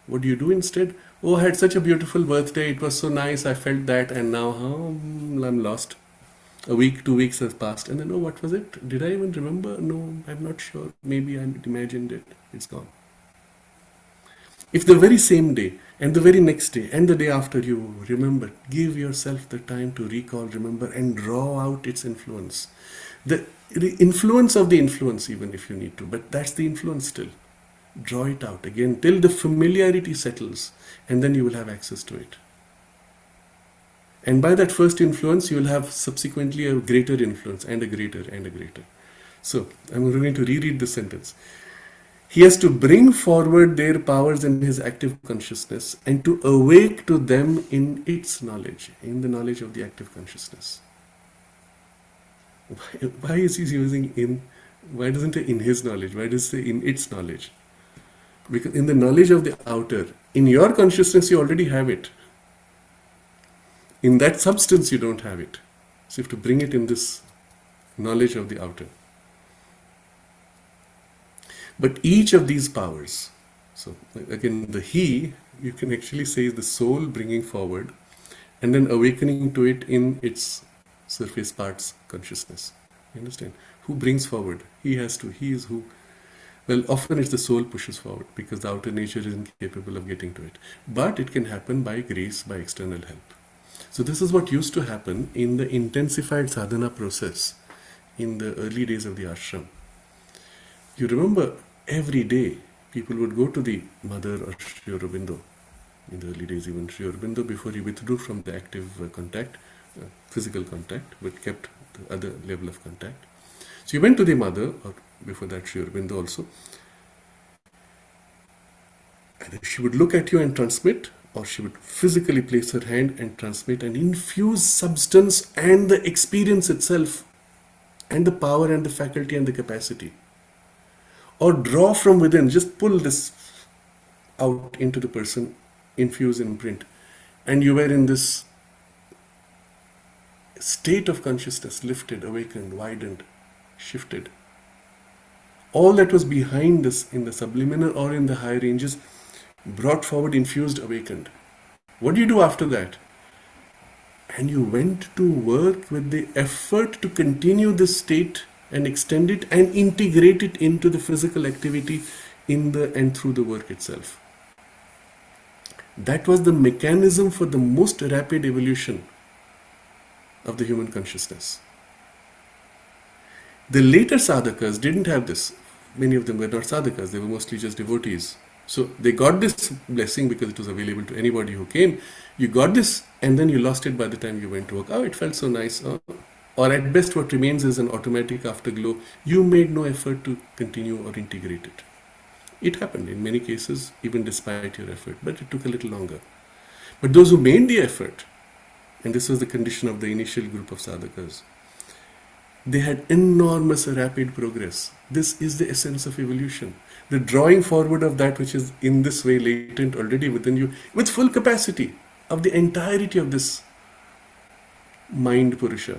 What do you do instead? Oh, I had such a beautiful birthday, it was so nice, I felt that, and now I'm lost. A week, 2 weeks has passed, and then, oh, what was it? Did I even remember? No, I'm not sure. Maybe I imagined it. It's gone. If the very same day, and the very next day, and the day after you remember, give yourself the time to recall, remember, and draw out its influence. The influence of the influence, even if you need to, but that's the influence still. Draw it out again till the familiarity settles, and then you will have access to it. And by that first influence, you will have subsequently a greater influence, and a greater and a greater. So I'm going to reread this sentence. He has to bring forward their powers in his active consciousness and to awake to them in its knowledge, in the knowledge of the active consciousness. Why is he using in? Why doesn't it in his knowledge? Why does it say in its knowledge? Because in the knowledge of the outer, in your consciousness, you already have it. In that substance, you don't have it. So you have to bring it in this knowledge of the outer. But each of these powers, so again, the he, you can actually say is the soul bringing forward and then awakening to it in its surface parts consciousness. You understand? Who brings forward? He has to. He is who. Well, often it's the soul pushes forward because the outer nature is incapable of getting to it. But it can happen by grace, by external help. So this is what used to happen in the intensified sadhana process in the early days of the ashram. You remember every day people would go to the mother or Sri Aurobindo, in the early days even Sri Aurobindo, before he withdrew from the active contact, physical contact, but kept the other level of contact. So you went to the mother, or before that Sri Aurobindo also, and she would look at you and transmit, or she would physically place her hand and transmit and infuse substance and the experience itself, and the power and the faculty and the capacity. Or draw from within, just pull this out into the person, infuse and imprint. And you were in this state of consciousness, lifted, awakened, widened, shifted. All that was behind this in the subliminal or in the higher ranges, brought forward, infused, awakened. What do you do after that? And you went to work with the effort to continue this state and extend it and integrate it into the physical activity in the and through the work itself. That was the mechanism for the most rapid evolution of the human consciousness. The later sadhakas didn't have this. Many of them were not sadhakas, they were mostly just devotees. So they got this blessing because it was available to anybody who came. You got this and then you lost it by the time you went to work. Oh, it felt so nice. Oh. Or at best what remains is an automatic afterglow. You made no effort to continue or integrate it. It happened in many cases, even despite your effort, but it took a little longer. But those who made the effort, and this was the condition of the initial group of sadhakas, they had enormous rapid progress. This is the essence of evolution. The drawing forward of that which is in this way latent already within you, with full capacity of the entirety of this mind Purusha,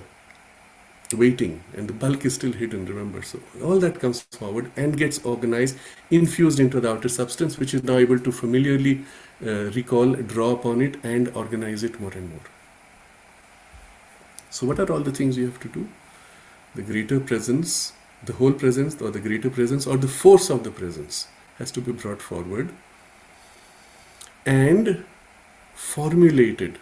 waiting, and the bulk is still hidden, remember. So all that comes forward and gets organized, infused into the outer substance, which is now able to familiarly recall, draw upon it and organize it more and more. So what are all the things you have to do? The greater presence, the whole presence, or the greater presence, or the force of the presence has to be brought forward and formulated,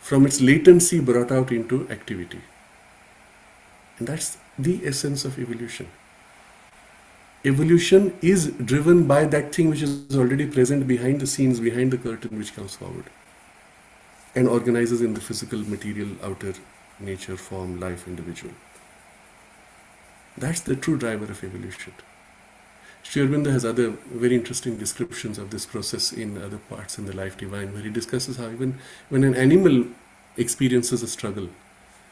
from its latency brought out into activity. And that's the essence of evolution. Evolution is driven by that thing which is already present behind the scenes, behind the curtain, which comes forward and organizes in the physical, material, outer nature, form, life, individual. That's the true driver of evolution. Sri Aurobindo has other very interesting descriptions of this process in other parts in the Life Divine, where he discusses how even when an animal experiences a struggle,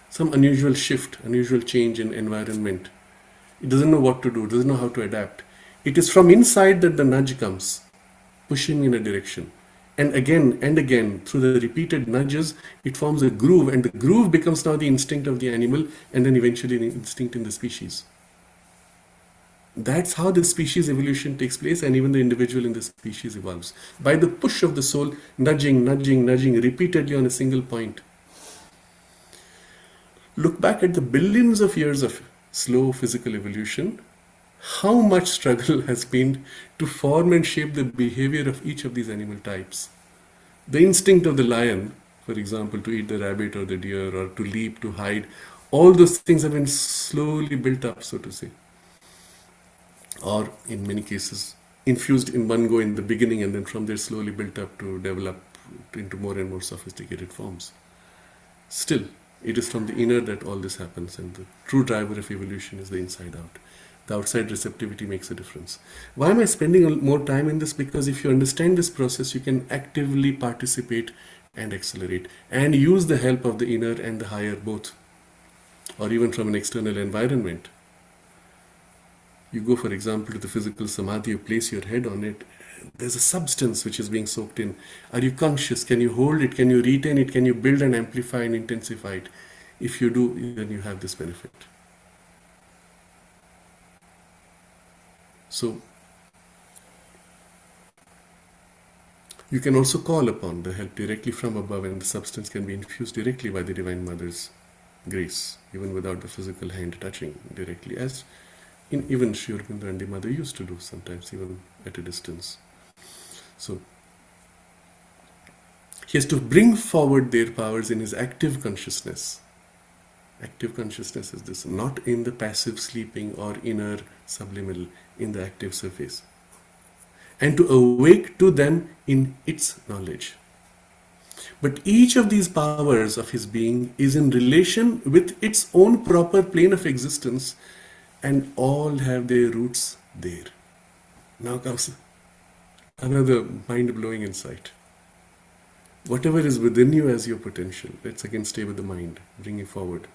some unusual shift, unusual change in environment, it doesn't know what to do, doesn't know how to adapt. It is from inside that the nudge comes, pushing in a direction. And again, through the repeated nudges, it forms a groove, and the groove becomes now the instinct of the animal, and then eventually the instinct in the species. That's how the species evolution takes place, and even the individual in the species evolves. By the push of the soul, nudging repeatedly on a single point. Look back at the billions of years of slow physical evolution, how much struggle has been to form and shape the behavior of each of these animal types. The instinct of the lion, for example, to eat the rabbit or the deer, or to leap, to hide, all those things have been slowly built up, so to say. or in many cases infused in one go in the beginning, and then from there slowly built up to develop into more and more sophisticated forms. Still, it is from the inner that all this happens, and the true driver of evolution is the inside out. The outside receptivity makes a difference. Why am I spending more time in this? Because if you understand this process, you can actively participate and accelerate and use the help of the inner and the higher both, or even from an external environment. You go, for example, to the physical samadhi, you place your head on it, there's a substance which is being soaked in. Are you conscious? Can you hold it? Can you retain it? Can you build and amplify and intensify it? If you do, then you have this benefit. So, you can also call upon the help directly from above, and the substance can be infused directly by the Divine Mother's grace, even without the physical hand touching directly, as even Sri Aurobindo and the Mother used to do sometimes, even at a distance. So, he has to bring forward their powers in his active consciousness. Active consciousness is this, not in the passive sleeping or inner subliminal, in the active surface. And to awake to them in its knowledge. But each of these powers of his being is in relation with its own proper plane of existence, and all have their roots there. Now comes another mind-blowing insight. Whatever is within you as your potential, let's again stay with the mind, bring it forward.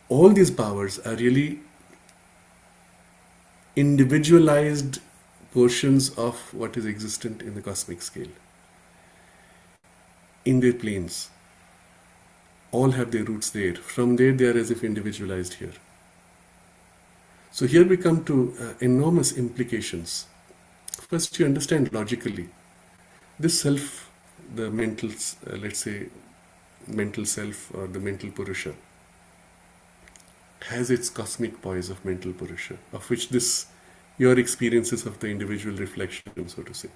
All these powers are really individualized portions of what is existent in the cosmic scale. In their planes, all have their roots there. From there, they are as if individualized here. So here we come to enormous implications. First, you understand logically, this self, the mental, let's say, mental self or the mental Purusha, has its cosmic poise of mental Purusha, of which your experiences of the individual reflection, so to say.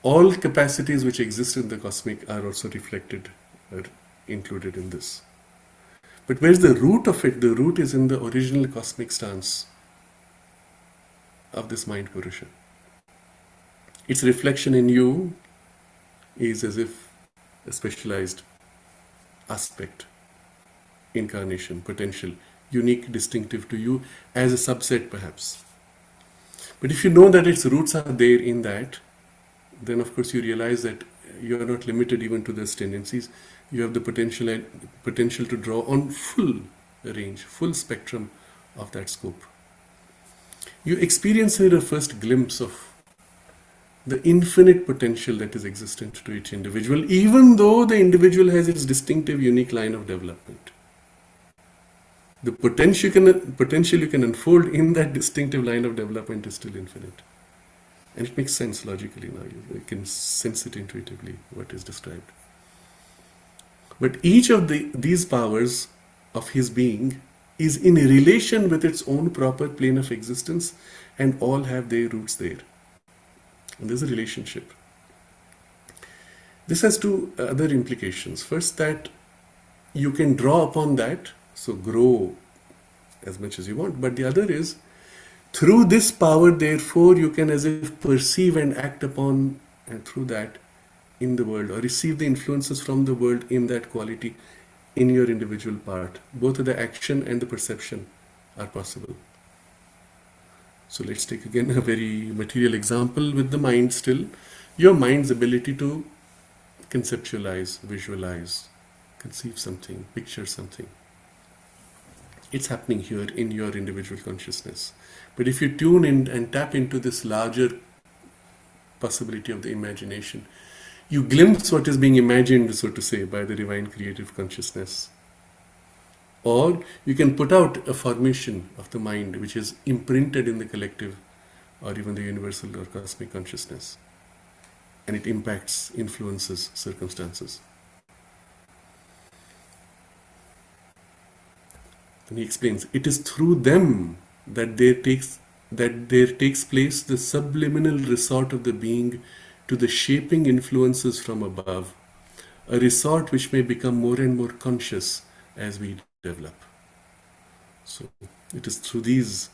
All capacities which exist in the cosmic are also reflected or included in this. But where's the root of it? The root is in the original cosmic stance of this mind Purusha. Its reflection in you is as if a specialized aspect, incarnation, potential, unique, distinctive to you as a subset perhaps. But if you know that its roots are there in that, then of course you realize that you are not limited even to those tendencies. You have the potential to draw on full range, full spectrum of that scope. You experience here a first glimpse of the infinite potential that is existent to each individual, even though the individual has its distinctive, unique line of development. The potential you can unfold in that distinctive line of development is still infinite. And it makes sense logically now. You can sense it intuitively, what is described. But each of these powers of his being is in relation with its own proper plane of existence, and all have their roots there. And there's a relationship. This has two other implications. First, that you can draw upon that, so grow as much as you want. But the other is, through this power, therefore, you can as if perceive and act upon, and through that, in the world, or receive the influences from the world in that quality in your individual part. Both the action and the perception are possible. So let's take again a very material example with the mind still. Your mind's ability to conceptualize, visualize, conceive something, picture something. It's happening here in your individual consciousness. But if you tune in and tap into this larger possibility of the imagination, you glimpse what is being imagined, so to say, by the divine creative consciousness. Or you can put out a formation of the mind which is imprinted in the collective or even the universal or cosmic consciousness. And it impacts, influences circumstances. And he explains, it is through them that there takes place the subliminal resort of the being to the shaping influences from above, a resort which may become more and more conscious as we develop. So it is through these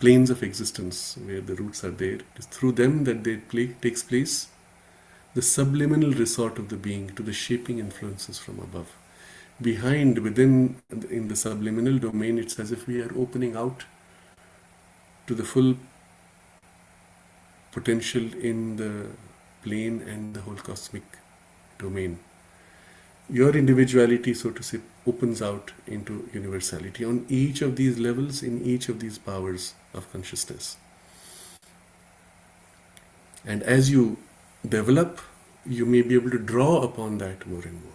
planes of existence where the roots are there. It is through them that takes place the subliminal resort of the being to the shaping influences from above. Behind, within, in the subliminal domain, it's as if we are opening out to the full potential in the plane and the whole cosmic domain. Your individuality, so to say, opens out into universality on each of these levels, in each of these powers of consciousness. And as you develop, you may be able to draw upon that more and more,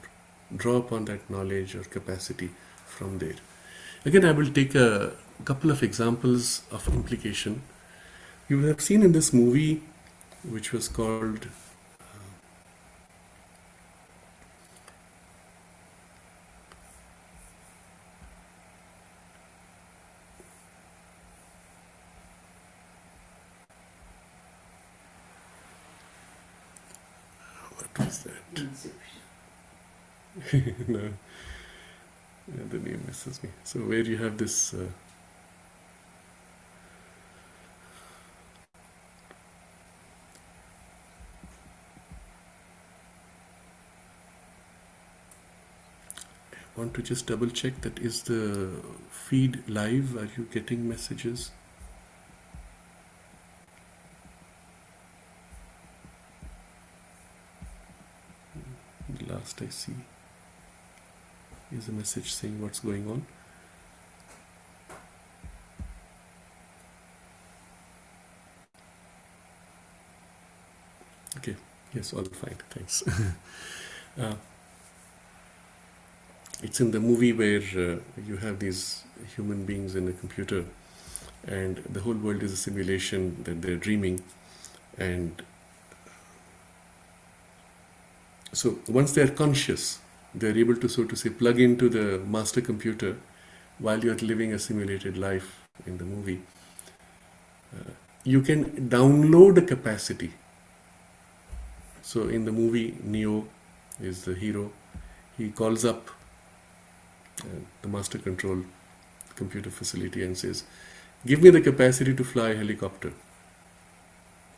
draw upon that knowledge or capacity from there. Again, I will take a couple of examples of implication. You have seen in this movie, which was called what was that? No, yeah, the name misses me. So where you have this I want to just double check that is the feed live. Are you getting messages? The last I see is a message saying what's going on. Okay, yes, all fine, thanks. It's in the movie where you have these human beings in a computer and the whole world is a simulation that they're dreaming. And so once they're conscious, they're able to, so to say, plug into the master computer while you're living a simulated life in the movie. You can download a capacity. So in the movie, Neo is the hero. He calls up the master control computer facility and says, give me the capacity to fly a helicopter.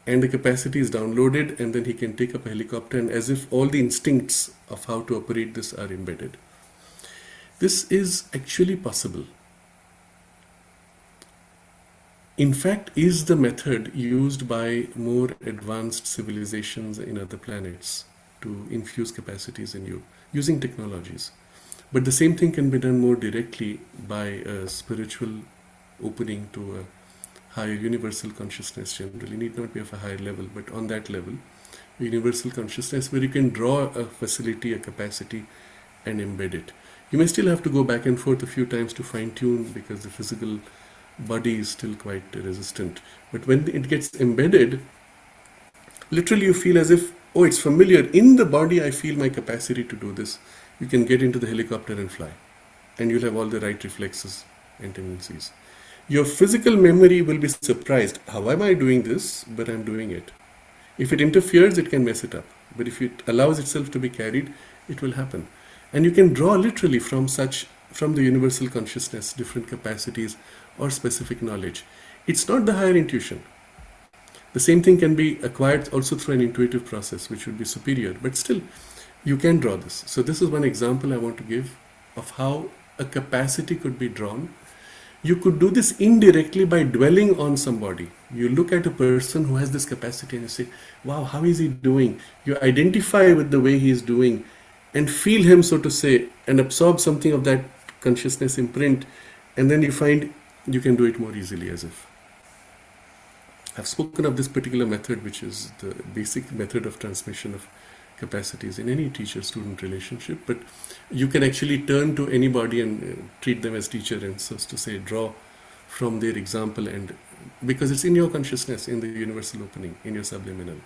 And the capacity is downloaded, and then he can take up a helicopter, and as if all the instincts of how to operate this are embedded. This is actually possible. In fact, is the method used by more advanced civilizations in other planets to infuse capacities in you, using technologies. But the same thing can be done more directly by a spiritual opening to a higher universal consciousness generally. Need not be of a higher level, but on that level, universal consciousness where you can draw a facility, a capacity, and embed it. You may still have to go back and forth a few times to fine-tune because the physical body is still quite resistant. But when it gets embedded, literally you feel as if, oh, it's familiar. In the body, I feel my capacity to do this. You can get into the helicopter and fly. And you'll have all the right reflexes and tendencies. Your physical memory will be surprised. How am I doing this? But I'm doing it. If it interferes, it can mess it up. But if it allows itself to be carried, it will happen. And you can draw literally from the universal consciousness, different capacities or specific knowledge. It's not the higher intuition. The same thing can be acquired also through an intuitive process, which would be superior. But still, you can draw this. So this is one example I want to give of how a capacity could be drawn. You could do this indirectly by dwelling on somebody. You look at a person who has this capacity and you say, wow, how is he doing? You identify with the way he is doing and feel him, so to say, and absorb something of that consciousness imprint. And then you find you can do it more easily as if. I've spoken of this particular method, which is the basic method of transmission of capacities in any teacher-student relationship, but you can actually turn to anybody and treat them as teacher and so to say draw from their example, and because it's in your consciousness, in the universal opening, in your subliminal.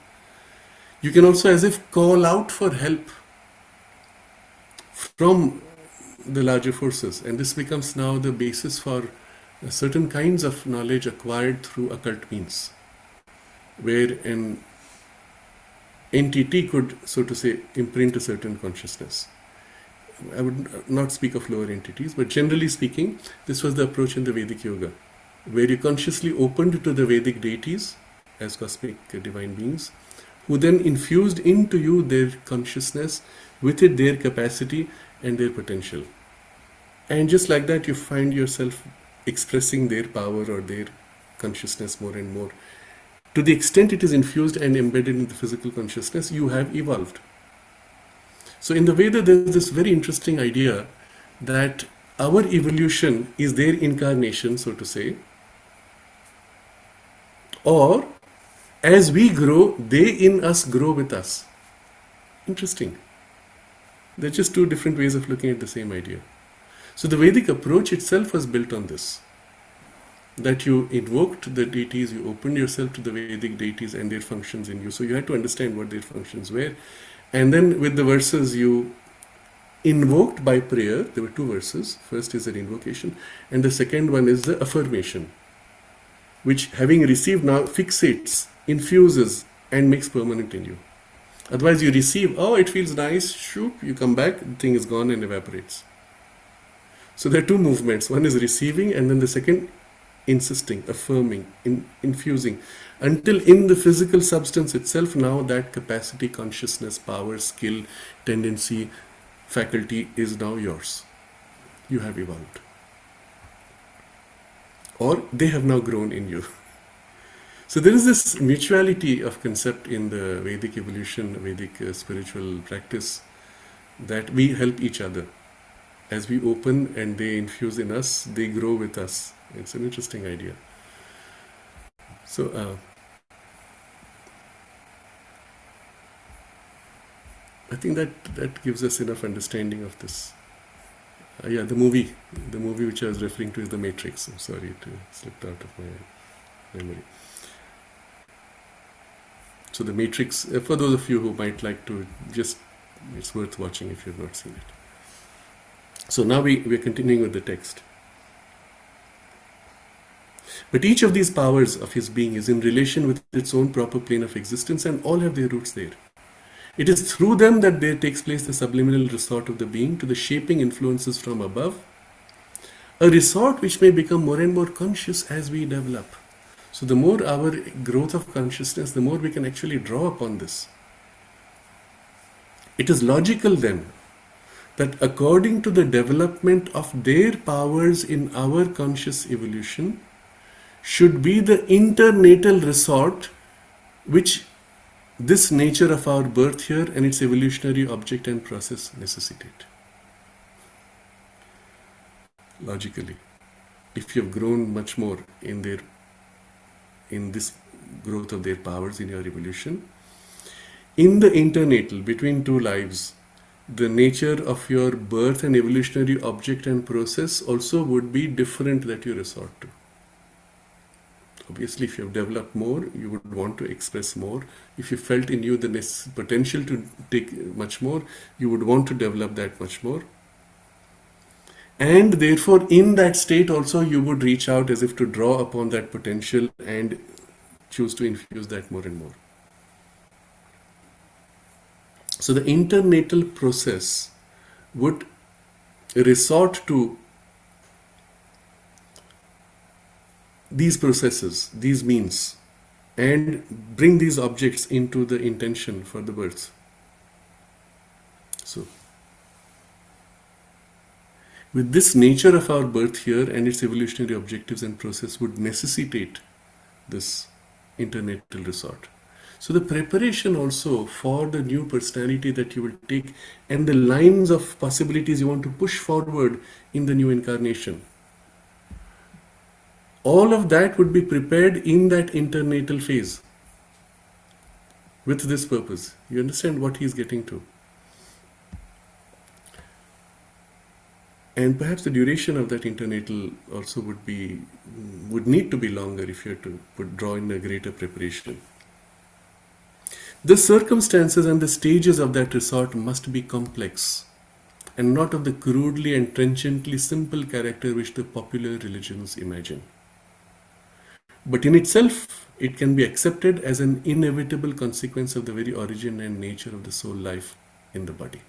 You can also as if call out for help from the larger forces, and this becomes now the basis for certain kinds of knowledge acquired through occult means, where an entity could, so to say, imprint a certain consciousness. I would not speak of lower entities, but generally speaking, this was the approach in the Vedic yoga. where you consciously opened to the Vedic deities as cosmic divine beings, who then infused into you their consciousness, with it their capacity and their potential. And just like that, you find yourself expressing their power or their consciousness more and more. To the extent it is infused and embedded in the physical consciousness, you have evolved. So in the Veda, there is this very interesting idea that our evolution is their incarnation, so to say, or as we grow, they in us grow with us. Interesting. They're just two different ways of looking at the same idea. So the Vedic approach itself was built on this, that you invoked the deities, you opened yourself to the Vedic deities and their functions in you. So you had to understand what their functions were. And then with the verses, you invoked by prayer. There were two verses. First is an invocation, and the second one is the affirmation, which, having received, now fixates, infuses, and makes permanent in you. Otherwise, you receive, oh, it feels nice, shoop, you come back, the thing is gone and evaporates. So there are two movements. One is receiving, and then the second, insisting, affirming, infusing, until in the physical substance itself, now that capacity, consciousness, power, skill, tendency, faculty is now yours. You have evolved. Or they have now grown in you. So there is this mutuality of concept in the Vedic evolution, Vedic spiritual practice, that we help each other. As we open and they infuse in us, they grow with us. It's an interesting idea. So I think that gives us enough understanding of this. Yeah, the movie which I was referring to is The Matrix. I'm sorry, it slipped out of my memory. So The Matrix, for those of you who might like to, it's worth watching if you've not seen it. So now we're continuing with the text. But each of these powers of his being is in relation with its own proper plane of existence, and all have their roots there. It is through them that there takes place the subliminal resort of the being to the shaping influences from above, a resort which may become more and more conscious as we develop. So the more our growth of consciousness, the more we can actually draw upon this. It is logical then that according to the development of their powers in our conscious evolution should be the internatal resort which this nature of our birth here and its evolutionary object and process necessitate. Logically, if you have grown much more in this growth of their powers in your evolution, in the internatal, between two lives, the nature of your birth and evolutionary object and process also would be different that you resort to. Obviously, if you have developed more, you would want to express more. If you felt in you the potential to take much more, you would want to develop that much more. And therefore, in that state also, you would reach out as if to draw upon that potential and choose to infuse that more and more. So the internatal process would resort to these processes, these means, and bring these objects into the intention for the birth. So, with this nature of our birth here and its evolutionary objectives and process would necessitate this internatal resort. So the preparation also for the new personality that you will take and the lines of possibilities you want to push forward in the new incarnation, all of that would be prepared in that internatal phase with this purpose. You understand what he's getting to? And perhaps the duration of that internatal also would need to be longer if you had to draw in a greater preparation. The circumstances and the stages of that resort must be complex and not of the crudely and trenchantly simple character which the popular religions imagine. But in itself, it can be accepted as an inevitable consequence of the very origin and nature of the soul life in the body.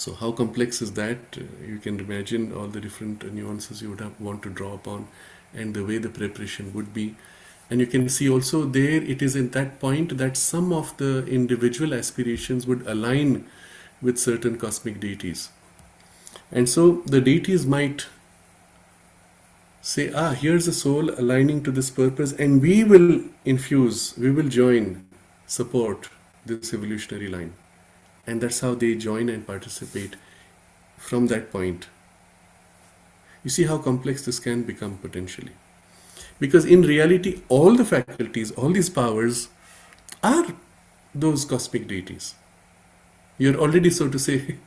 So how complex is that? You can imagine all the different nuances you would want to draw upon, and the way the preparation would be. And you can see also there it is in that point that some of the individual aspirations would align with certain cosmic deities. And so the deities might say, here's a soul aligning to this purpose, and we will infuse, we will join, support this evolutionary line. And that's how they join and participate from that point. You see how complex this can become potentially. Because in reality, all the faculties, all these powers are those cosmic deities. You're already, so to say,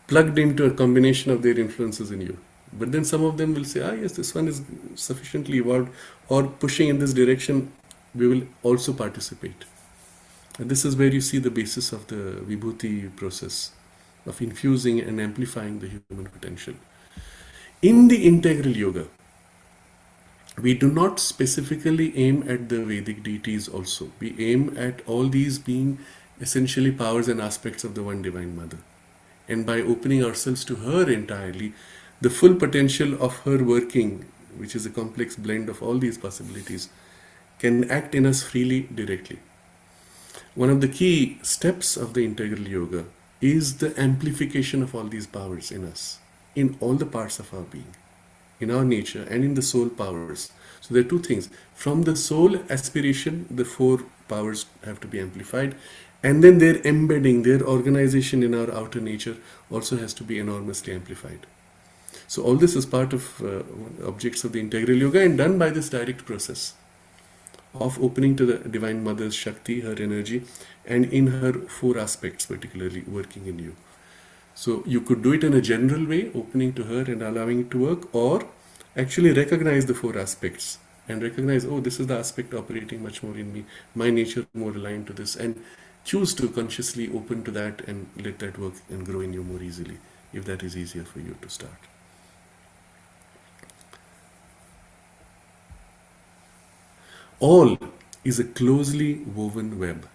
plugged into a combination of their influences in you. But then some of them will say, yes, this one is sufficiently evolved or pushing in this direction, we will also participate. And this is where you see the basis of the Vibhuti process of infusing and amplifying the human potential. In the integral yoga, we do not specifically aim at the Vedic deities also. We aim at all these being essentially powers and aspects of the one Divine Mother. And by opening ourselves to her entirely, the full potential of her working, which is a complex blend of all these possibilities, can act in us freely, directly. One of the key steps of the integral yoga is the amplification of all these powers in us, in all the parts of our being, in our nature and in the soul powers. So there are two things. From the soul aspiration, the four powers have to be amplified, and then their embedding, their organization in our outer nature also has to be enormously amplified. So all this is part of objects of the integral yoga and done by this direct process of opening to the Divine Mother's Shakti, her energy, and in her four aspects particularly working in you. So you could do it in a general way, opening to her and allowing it to work, or actually recognize the four aspects and recognize, this is the aspect operating much more in me, my nature more aligned to this, and choose to consciously open to that and let that work and grow in you more easily, if that is easier for you to start. All is a closely woven web,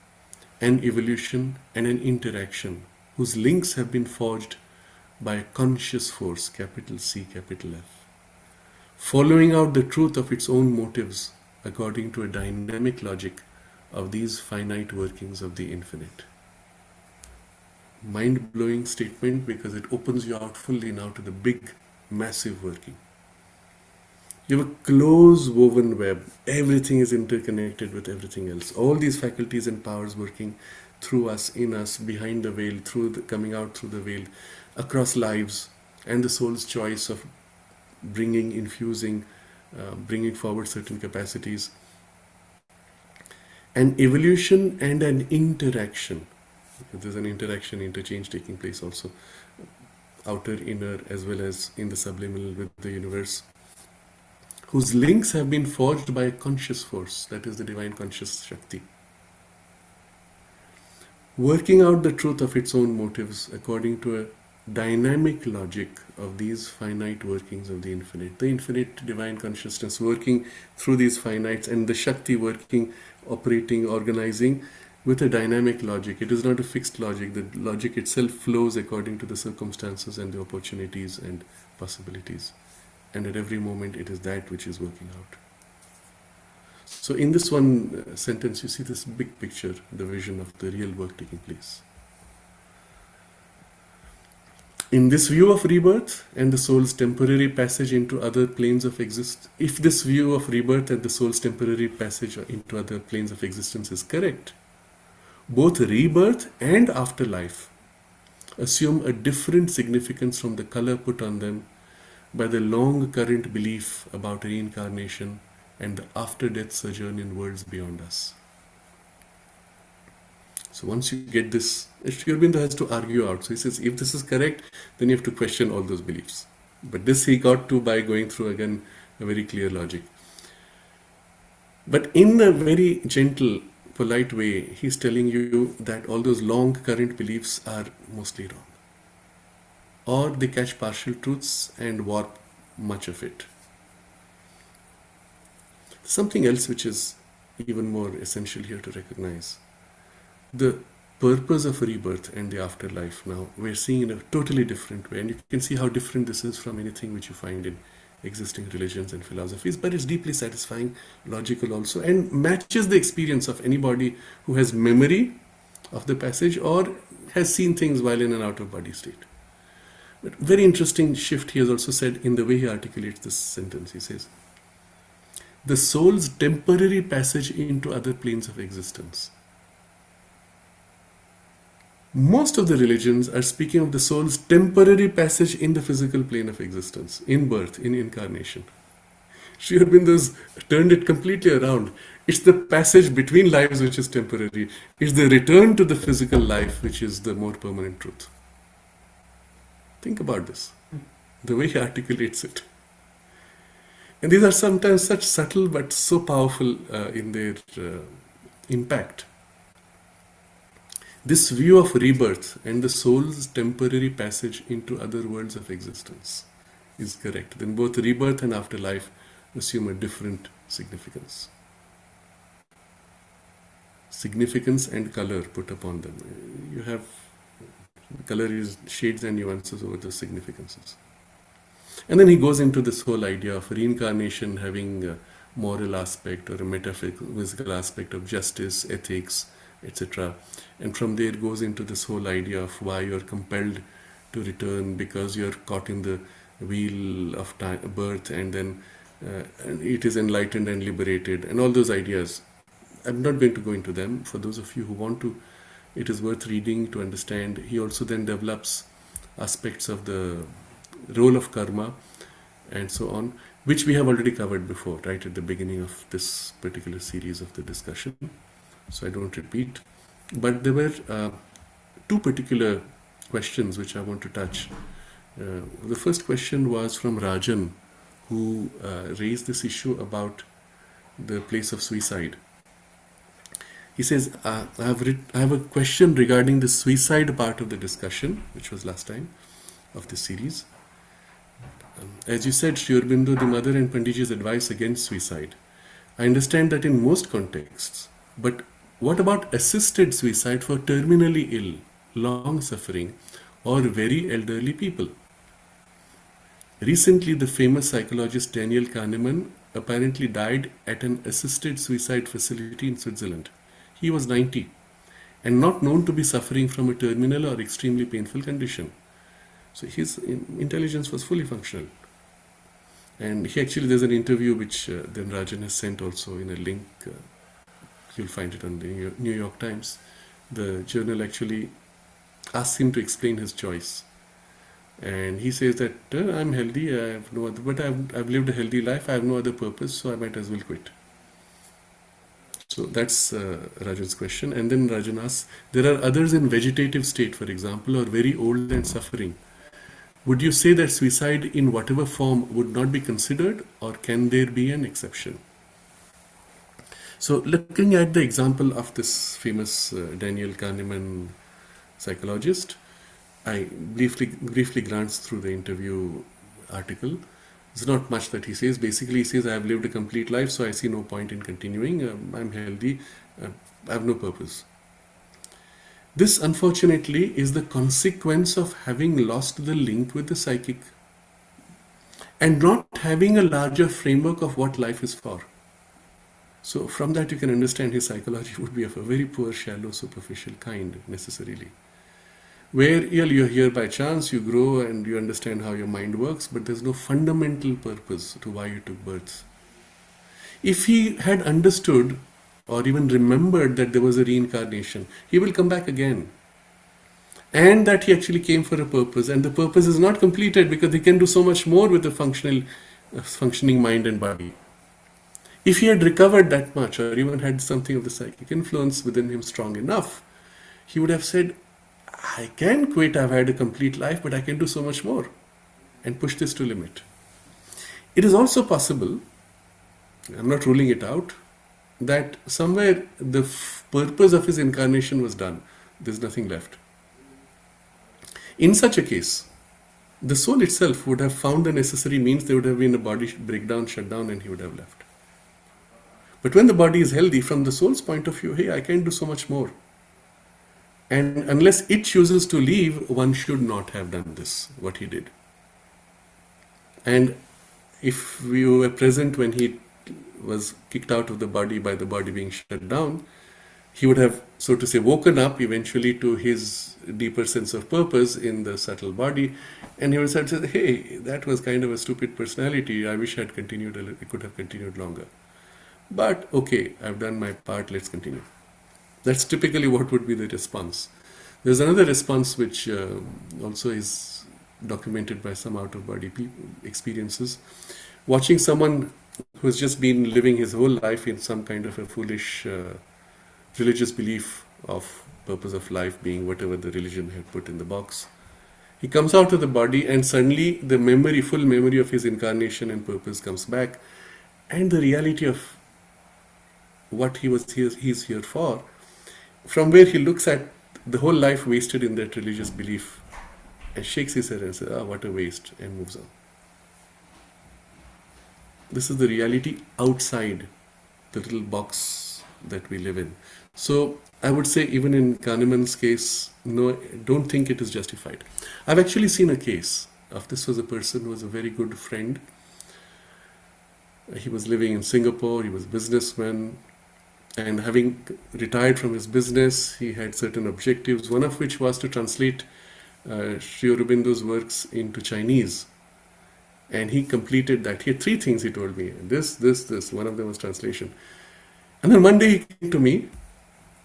an evolution and an interaction whose links have been forged by a conscious force, capital C, capital F, following out the truth of its own motives according to a dynamic logic of these finite workings of the infinite. Mind-blowing statement, because it opens you out fully now to the big, massive working. You have a close woven web. Everything is interconnected with everything else. All these faculties and powers working through us, in us, behind the veil, coming out through the veil, across lives, and the soul's choice of infusing, bringing forward certain capacities. An evolution and an interaction. There's an interaction, interchange taking place also, outer, inner, as well as in the subliminal with the universe, whose links have been forged by a conscious force, that is the divine conscious Shakti, working out the truth of its own motives according to a dynamic logic of these finite workings of the infinite divine consciousness working through these finites, and the Shakti working, operating, organizing with a dynamic logic. It is not a fixed logic. The logic itself flows according to the circumstances and the opportunities and possibilities. And at every moment it is that which is working out. So in this one sentence you see this big picture, the vision of the real work taking place. In this view of rebirth and the soul's temporary passage into other planes of existence, if this view of rebirth and the soul's temporary passage into other planes of existence is correct, both rebirth and afterlife assume a different significance from the color put on them by the long current belief about reincarnation and the after-death sojourn in worlds beyond us. So once you get this, Sri Aurobindo has to argue out. So he says, if this is correct, then you have to question all those beliefs. But this he got to by going through again a very clear logic. But in a very gentle, polite way, he's telling you that all those long current beliefs are mostly wrong. Or they catch partial truths and warp much of it. Something else which is even more essential here to recognize. The purpose of rebirth and the afterlife now we're seeing in a totally different way. And you can see how different this is from anything which you find in existing religions and philosophies, but it's deeply satisfying, logical also, and matches the experience of anybody who has memory of the passage or has seen things while in an out-of-body state. But very interesting shift he has also said in the way he articulates this sentence. He says, the soul's temporary passage into other planes of existence. Most of the religions are speaking of the soul's temporary passage in the physical plane of existence, in birth, in incarnation. Sri Aurobindo's turned it completely around. It's the passage between lives which is temporary. It's the return to the physical life which is the more permanent truth. Think about this, the way he articulates it. And these are sometimes such subtle but so powerful in their impact. This view of rebirth and the soul's temporary passage into other worlds of existence is correct. Then both rebirth and afterlife assume a different significance. Significance and color put upon them. You have color is shades and nuances over the significances. And then he goes into this whole idea of reincarnation having a moral aspect or a metaphysical aspect of justice, ethics, etc. And from there goes into this whole idea of why you're compelled to return because you're caught in the wheel of time, birth, and then it is enlightened and liberated, and all those ideas. I'm not going to go into them. For those of you who want to, it is worth reading to understand. He also then develops aspects of the role of karma and so on, which we have already covered before, right at the beginning of this particular series of the discussion. So I don't repeat. But there were two particular questions which I want to touch. The first question was from Rajan, who raised this issue about the place of suicide. He says, I have a question regarding the suicide part of the discussion, which was last time of this series. As you said, Sri Aurobindo, the mother and Panditji's advice against suicide. I understand that in most contexts, but what about assisted suicide for terminally ill, long suffering, or very elderly people? Recently, the famous psychologist Daniel Kahneman apparently died at an assisted suicide facility in Switzerland. He was 90 and not known to be suffering from a terminal or extremely painful condition. So his intelligence was fully functional. And there's an interview which then Rajan has sent also in a link. You'll find it on the New York Times. The journal actually asks him to explain his choice. And he says that I'm healthy, I have no other, but I've lived a healthy life, I have no other purpose, so I might as well quit. So that's Rajan's question. And then Rajan asks, there are others in vegetative state, for example, or very old and suffering. Would you say that suicide in whatever form would not be considered, or can there be an exception? So looking at the example of this famous Daniel Kahneman psychologist, I briefly glanced through the interview article. There's not much that he says. Basically, he says, I have lived a complete life, so I see no point in continuing. I'm healthy. I have no purpose. This, unfortunately, is the consequence of having lost the link with the psychic and not having a larger framework of what life is for. So from that, you can understand his psychology would be of a very poor, shallow, superficial kind, necessarily. Where you're here by chance, you grow and you understand how your mind works, but there's no fundamental purpose to why you took birth. If he had understood or even remembered that there was a reincarnation, he will come back again. And that he actually came for a purpose, and the purpose is not completed because he can do so much more with a functioning mind and body. If he had recovered that much, or even had something of the psychic influence within him strong enough, he would have said, I can quit, I've had a complete life, but I can do so much more, and push this to limit. It is also possible, I'm not ruling it out, that somewhere the purpose of his incarnation was done. There's nothing left. In such a case, the soul itself would have found the necessary means. There would have been a body breakdown, shutdown, and he would have left. But when the body is healthy, from the soul's point of view, hey, I can do so much more. And unless it chooses to leave, one should not have done this, what he did. And if we were present when he was kicked out of the body by the body being shut down, he would have, so to say, woken up eventually to his deeper sense of purpose in the subtle body, and he would have said, hey, that was kind of a stupid personality. I wish I had continued, I could have continued longer. But okay, I've done my part, let's continue. That's typically what would be the response. There's another response which also is documented by some out-of-body experiences. Watching someone who's just been living his whole life in some kind of a foolish religious belief of purpose of life being whatever the religion had put in the box. He comes out of the body and suddenly the memory, full memory of his incarnation and purpose comes back, and the reality of what he's here for, from where he looks at the whole life wasted in that religious belief and shakes his head and says, what a waste, and moves on. This is the reality outside the little box that we live in. So I would say even in Kahneman's case, no, don't think it is justified. I've actually seen a case of this. Was a person who was a very good friend. He was living in Singapore, he was a businessman, and having retired from his business, he had certain objectives, one of which was to translate Sri Aurobindo's works into Chinese. And he completed that. He had 3 things, he told me. This. One of them was translation. And then one day he came to me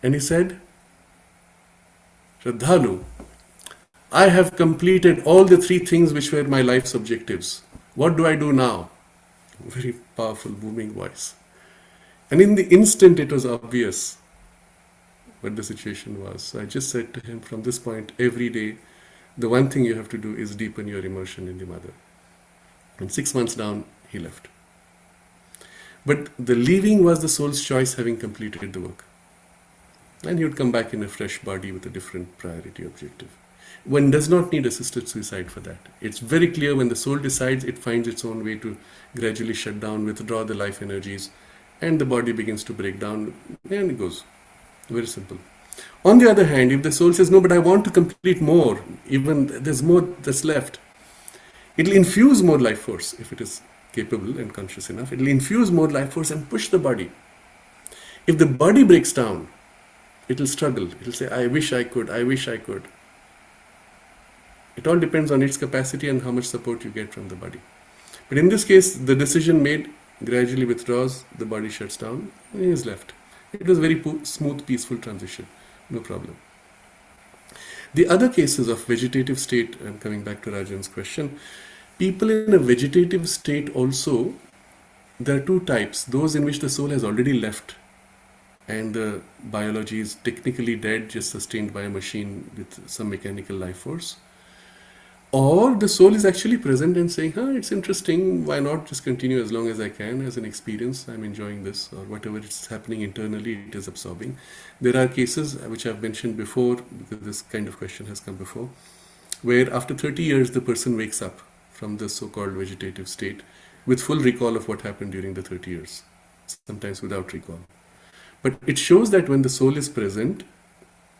and he said, Sraddhalu, I have completed all the 3 things which were my life's objectives. What do I do now? Very powerful, booming voice. And in the instant it was obvious what the situation was. So I just said to him, from this point, every day, the one thing you have to do is deepen your immersion in the mother. And 6 months down, he left. But the leaving was the soul's choice, having completed the work. And he would come back in a fresh body with a different priority objective. One does not need assisted suicide for that. It's very clear when the soul decides, it finds its own way to gradually shut down, withdraw the life energies, and the body begins to break down, and it goes. Very simple. On the other hand, if the soul says, no, but I want to complete more, even there's more that's left, it'll infuse more life force if it is capable and conscious enough. It'll infuse more life force and push the body. If the body breaks down, it'll struggle. It'll say, I wish I could, I wish I could. It all depends on its capacity and how much support you get from the body. But in this case, the decision made gradually withdraws, the body shuts down, and he is left. It was very smooth, peaceful transition. No problem. The other cases of vegetative state, I'm coming back to Rajan's question, people in a vegetative state also, there are 2 types. Those in which the soul has already left and the biology is technically dead, just sustained by a machine with some mechanical life force. Or the soul is actually present and saying, it's interesting, why not just continue as long as I can as an experience, I'm enjoying this, or whatever is happening internally, it is absorbing. There are cases which I've mentioned before, because this kind of question has come before, where after 30 years the person wakes up from the so-called vegetative state with full recall of what happened during the 30 years, sometimes without recall. But it shows that when the soul is present,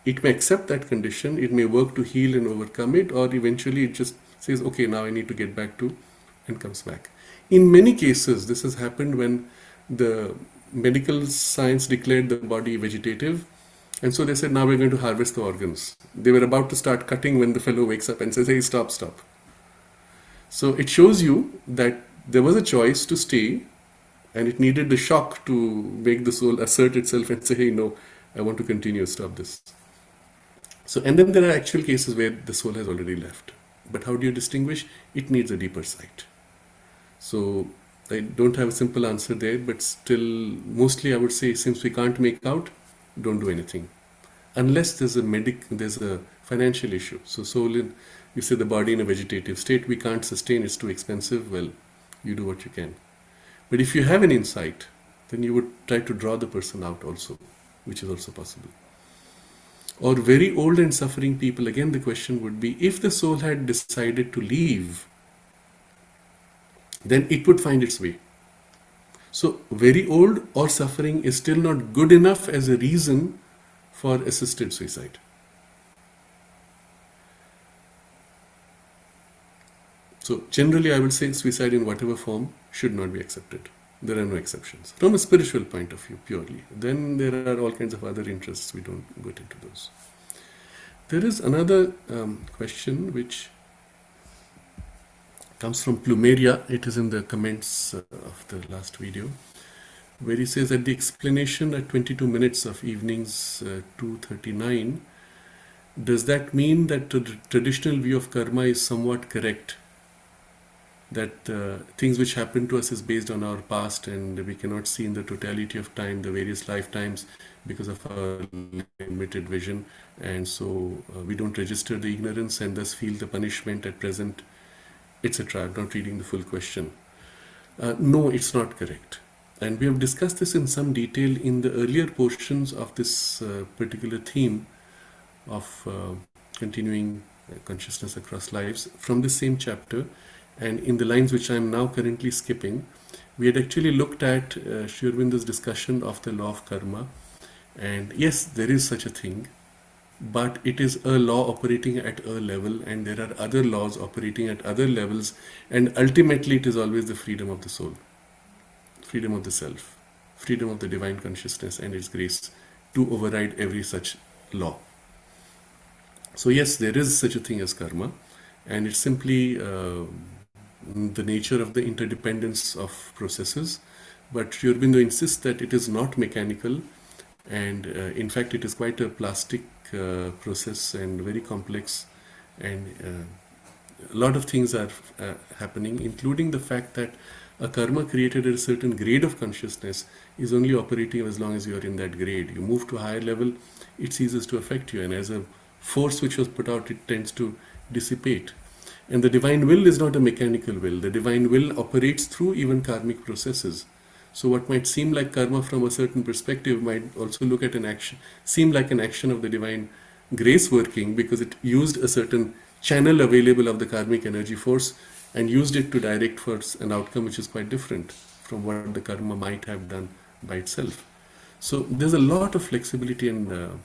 it may accept that condition, it may work to heal and overcome it, or eventually it just says, okay, now I need to get back to, and comes back. In many cases, this has happened when the medical science declared the body vegetative, and so they said, now we're going to harvest the organs. They were about to start cutting when the fellow wakes up and says, hey, stop. So it shows you that there was a choice to stay, and it needed the shock to make the soul assert itself and say, hey, no, I want to continue, stop this. So, and then there are actual cases where the soul has already left. But how do you distinguish? It needs a deeper sight. So, I don't have a simple answer there, but still, mostly I would say, since we can't make out, don't do anything. Unless there's a financial issue. So, you say the body in a vegetative state, we can't sustain, it's too expensive, well, you do what you can. But if you have an insight, then you would try to draw the person out also, which is also possible. Or very old and suffering people, again the question would be, if the soul had decided to leave, then it would find its way. So very old or suffering is still not good enough as a reason for assisted suicide. So generally I would say suicide in whatever form should not be accepted. There are no exceptions. From a spiritual point of view, purely. Then there are all kinds of other interests. We don't get into those. There is another question which comes from Plumeria. It is in the comments of the last video, where he says that the explanation at 22 minutes of evenings 2:39, does that mean that the traditional view of karma is somewhat correct? That things which happen to us is based on our past, and we cannot see in the totality of time the various lifetimes because of our limited vision, and so we don't register the ignorance and thus feel the punishment at present, etc. I'm not reading the full question. No, it's not correct. And we have discussed this in some detail in the earlier portions of this particular theme of continuing consciousness across lives from the same chapter. And in the lines which I am now currently skipping, we had actually looked at Sri Aurobindo's discussion of the law of karma. And yes, there is such a thing, but it is a law operating at a level, and there are other laws operating at other levels, and ultimately it is always the freedom of the soul, freedom of the self, freedom of the divine consciousness and its grace to override every such law. So yes, there is such a thing as karma, and it's simply the nature of the interdependence of processes. But Sri Aurobindo insists that it is not mechanical, and in fact it is quite a plastic process and very complex, and a lot of things are happening, including the fact that a karma created at a certain grade of consciousness is only operating as long as you are in that grade. You move to a higher level, it ceases to affect you, and as a force which was put out, it tends to dissipate. And the divine will is not a mechanical will. The divine will operates through even karmic processes. So what might seem like karma from a certain perspective might also look at an action, seem like an action of the divine grace working, because it used a certain channel available of the karmic energy force and used it to direct for an outcome which is quite different from what the karma might have done by itself. So there's a lot of flexibility and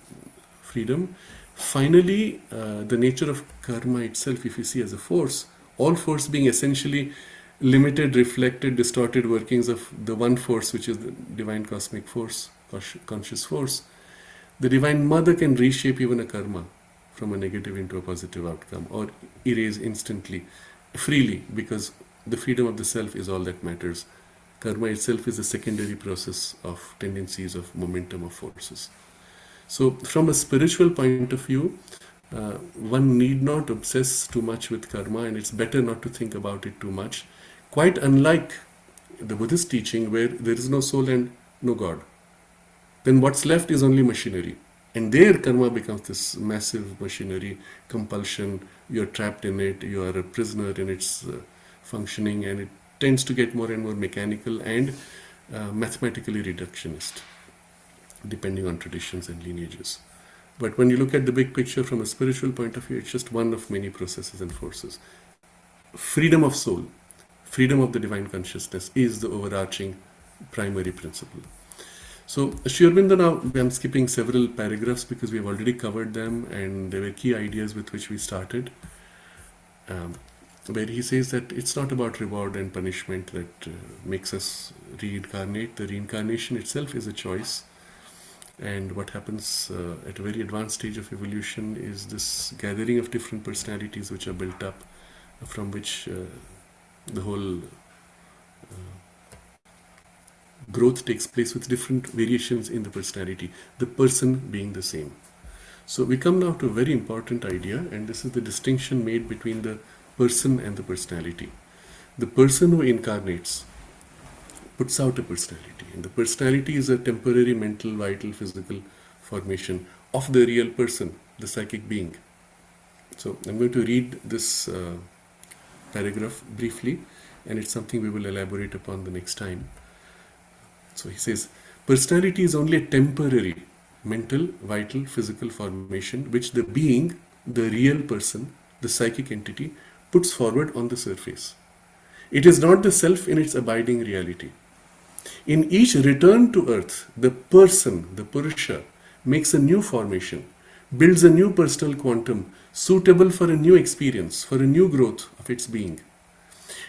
freedom. Finally, the nature of karma itself, if you see as a force, all force being essentially limited, reflected, distorted workings of the one force, which is the divine cosmic force, conscious force, the divine mother can reshape even a karma from a negative into a positive outcome, or erase instantly, freely, because the freedom of the self is all that matters. Karma itself is a secondary process of tendencies, of momentum, of forces. So from a spiritual point of view, one need not obsess too much with karma, and it's better not to think about it too much. Quite unlike the Buddhist teaching, where there is no soul and no God. Then what's left is only machinery. And there karma becomes this massive machinery, compulsion, you're trapped in it, you are a prisoner in its functioning, and it tends to get more and more mechanical and mathematically reductionist, depending on traditions and lineages. But when you look at the big picture from a spiritual point of view, it's just one of many processes and forces. Freedom of soul, freedom of the divine consciousness is the overarching primary principle. So Sri Aurobindo, now I'm skipping several paragraphs because we have already covered them, and there were key ideas with which we started, where he says that it's not about reward and punishment that makes us reincarnate. The reincarnation itself is a choice. And what happens at a very advanced stage of evolution is this gathering of different personalities which are built up, from which the whole growth takes place with different variations in the personality, the person being the same. So we come now to a very important idea, and this is the distinction made between the person and the personality. The person who incarnates puts out a personality, and the personality is a temporary mental, vital, physical formation of the real person, the psychic being. So I'm going to read this paragraph briefly, and it's something we will elaborate upon the next time. So he says, personality is only a temporary mental, vital, physical formation which the being, the real person, the psychic entity, puts forward on the surface. It is not the self in its abiding reality. In each return to earth, the person, the Purusha, makes a new formation, builds a new personal quantum suitable for a new experience, for a new growth of its being.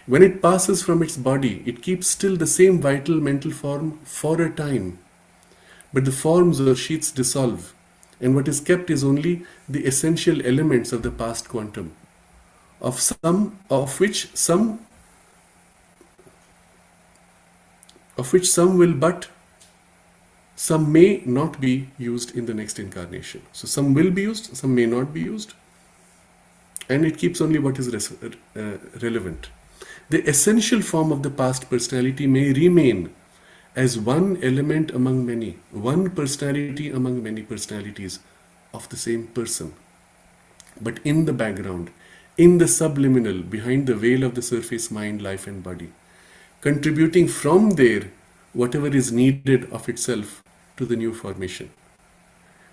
When it passes from its body, it keeps still the same vital mental form for a time. But the forms or sheaths dissolve, and what is kept is only the essential elements of the past quantum, of which some will but some may not be used in the next incarnation. So some will be used, some may not be used, and it keeps only what is relevant. The essential form of the past personality may remain as one element among many, one personality among many personalities of the same person. But in the background, in the subliminal, behind the veil of the surface mind, life and body, contributing from there whatever is needed of itself to the new formation.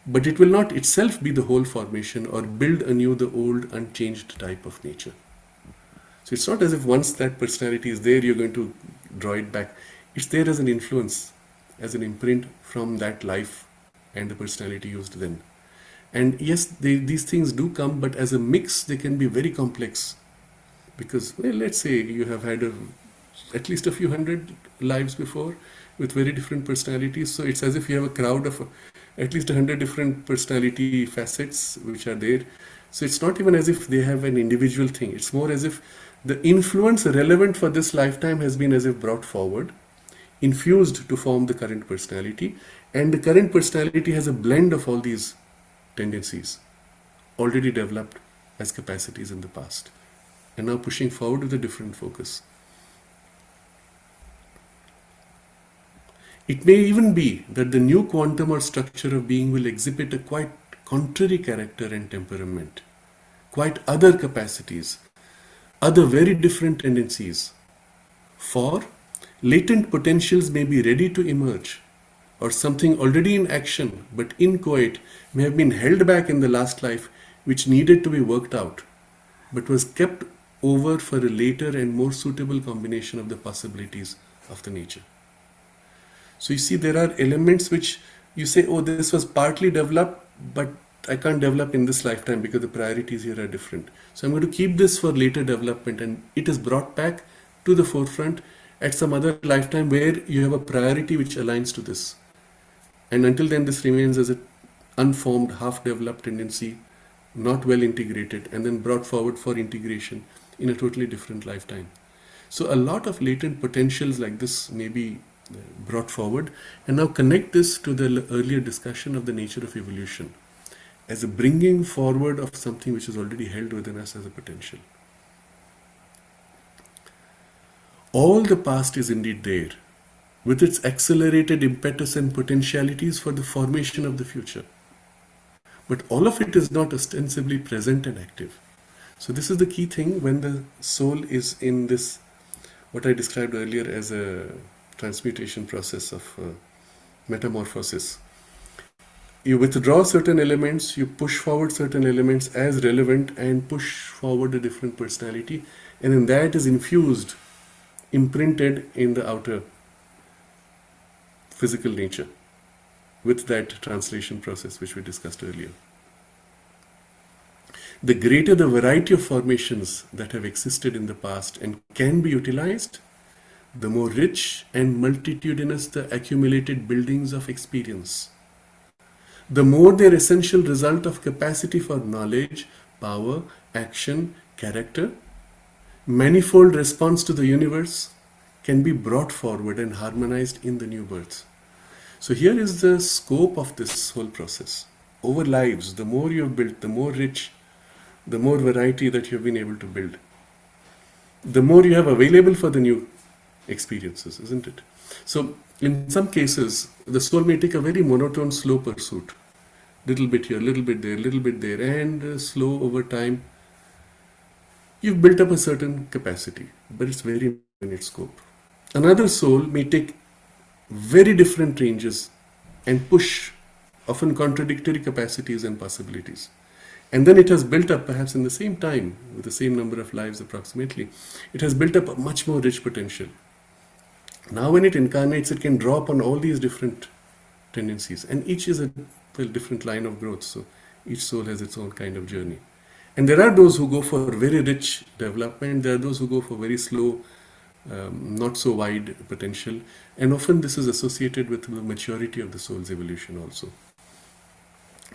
But it will not itself be the whole formation or build anew the old unchanged type of nature. So it's not as if once that personality is there, you're going to draw it back. It's there as an influence, as an imprint from that life and the personality used then. And yes, these things do come, but as a mix, they can be very complex. Because, well, let's say you have had at least a few hundred lives before with very different personalities. So it's as if you have a crowd of at least 100 different personality facets which are there. So it's not even as if they have an individual thing. It's more as if the influence relevant for this lifetime has been as if brought forward, infused to form the current personality, and the current personality has a blend of all these tendencies already developed as capacities in the past, and now pushing forward with a different focus. It may even be that the new quantum or structure of being will exhibit a quite contrary character and temperament, quite other capacities, other very different tendencies. For latent potentials may be ready to emerge, or something already in action but inchoate may have been held back in the last life which needed to be worked out, but was kept over for a later and more suitable combination of the possibilities of the nature. So you see, there are elements which you say, oh, this was partly developed, but I can't develop in this lifetime because the priorities here are different. So I'm going to keep this for later development, and it is brought back to the forefront at some other lifetime where you have a priority which aligns to this. And until then, this remains as an unformed, half-developed tendency, not well integrated, and then brought forward for integration in a totally different lifetime. So a lot of latent potentials like this may be brought forward. And now connect this to the earlier discussion of the nature of evolution as a bringing forward of something which is already held within us as a potential. All the past is indeed there, with its accelerated impetus and potentialities for the formation of the future. But all of it is not ostensibly present and active. So this is the key thing when the soul is in this, what I described earlier as a transmutation process of metamorphosis. You withdraw certain elements, you push forward certain elements as relevant and push forward a different personality, and then that is infused, imprinted in the outer physical nature with that translation process which we discussed earlier. The greater the variety of formations that have existed in the past and can be utilized, the more rich and multitudinous the accumulated buildings of experience. The more their essential result of capacity for knowledge, power, action, character, manifold response to the universe can be brought forward and harmonized in the new birth. So here is the scope of this whole process. Over lives, the more you have built, the more rich, the more variety that you have been able to build, the more you have available for the new experiences, isn't it? So in some cases, the soul may take a very monotone, slow pursuit. Little bit here, little bit there, and slow over time. You've built up a certain capacity, but it's very in its scope. Another soul may take very different ranges and push often contradictory capacities and possibilities. And then it has built up, perhaps in the same time, with the same number of lives approximately, it has built up a much more rich potential. Now when it incarnates, it can draw upon all these different tendencies, and each is a different line of growth, so each soul has its own kind of journey. And there are those who go for very rich development, there are those who go for very slow, not so wide potential, and often this is associated with the maturity of the soul's evolution also.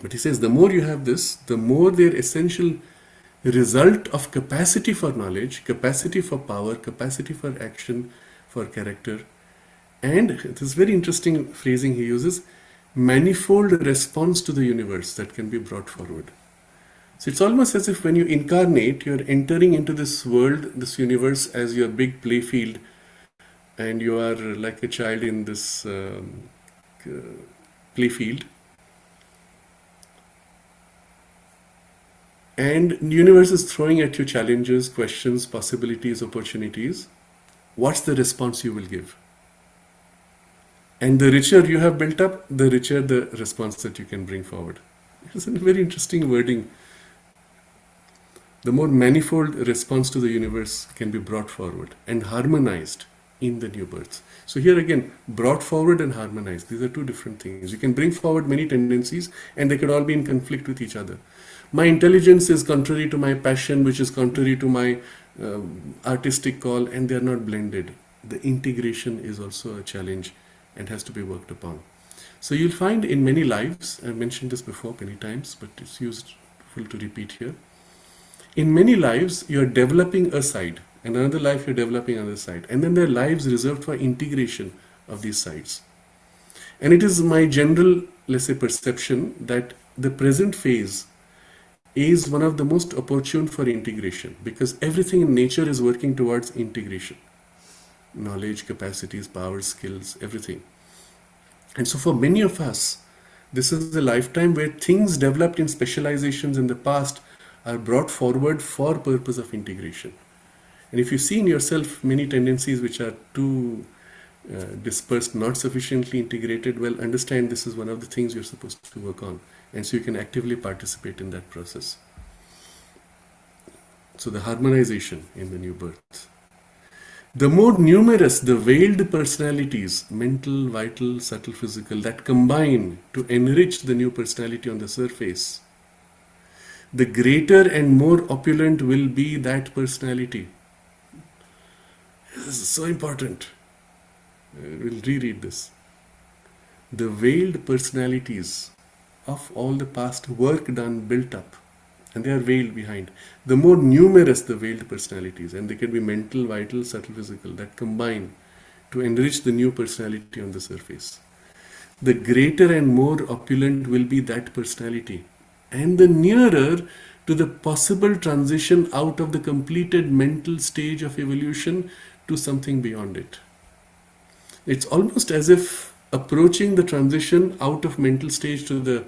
But he says the more you have this, the more their essential result of capacity for knowledge, capacity for power, capacity for action, for character, and this very interesting phrasing he uses, manifold response to the universe that can be brought forward. So it's almost as if when you incarnate, you're entering into this world, this universe as your big play field, and you are like a child in this play field. And the universe is throwing at you challenges, questions, possibilities, opportunities. What's the response you will give? And the richer you have built up, the richer the response that you can bring forward. It's a very interesting wording. The more manifold response to the universe can be brought forward and harmonized in the new birth. So here again, brought forward and harmonized. These are two different things. You can bring forward many tendencies and they could all be in conflict with each other. My intelligence is contrary to my passion, which is contrary to my artistic call, and they are not blended. The integration is also a challenge and has to be worked upon. So you'll find in many lives, I've mentioned this before many times, but it's useful to repeat here. In many lives, you're developing a side, and another life you're developing another side, and then there are lives reserved for integration of these sides. And it is my general, let's say, perception that the present phase is one of the most opportune for integration, because everything in nature is working towards integration. Knowledge, capacities, powers, skills, everything. And so for many of us, this is a lifetime where things developed in specializations in the past are brought forward for purpose of integration. And if you see in yourself many tendencies which are too dispersed, not sufficiently integrated, well, understand this is one of the things you're supposed to work on. And so you can actively participate in that process. So the harmonization in the new birth. The more numerous the veiled personalities, mental, vital, subtle, physical, that combine to enrich the new personality on the surface, the greater and more opulent will be that personality. This is so important. We'll reread this. The veiled personalities of all the past work done, built up, and they are veiled behind. The more numerous the veiled personalities, and they can be mental, vital, subtle, physical, that combine to enrich the new personality on the surface. The greater and more opulent will be that personality, and the nearer to the possible transition out of the completed mental stage of evolution to something beyond it. It's almost as if approaching the transition out of mental stage to the,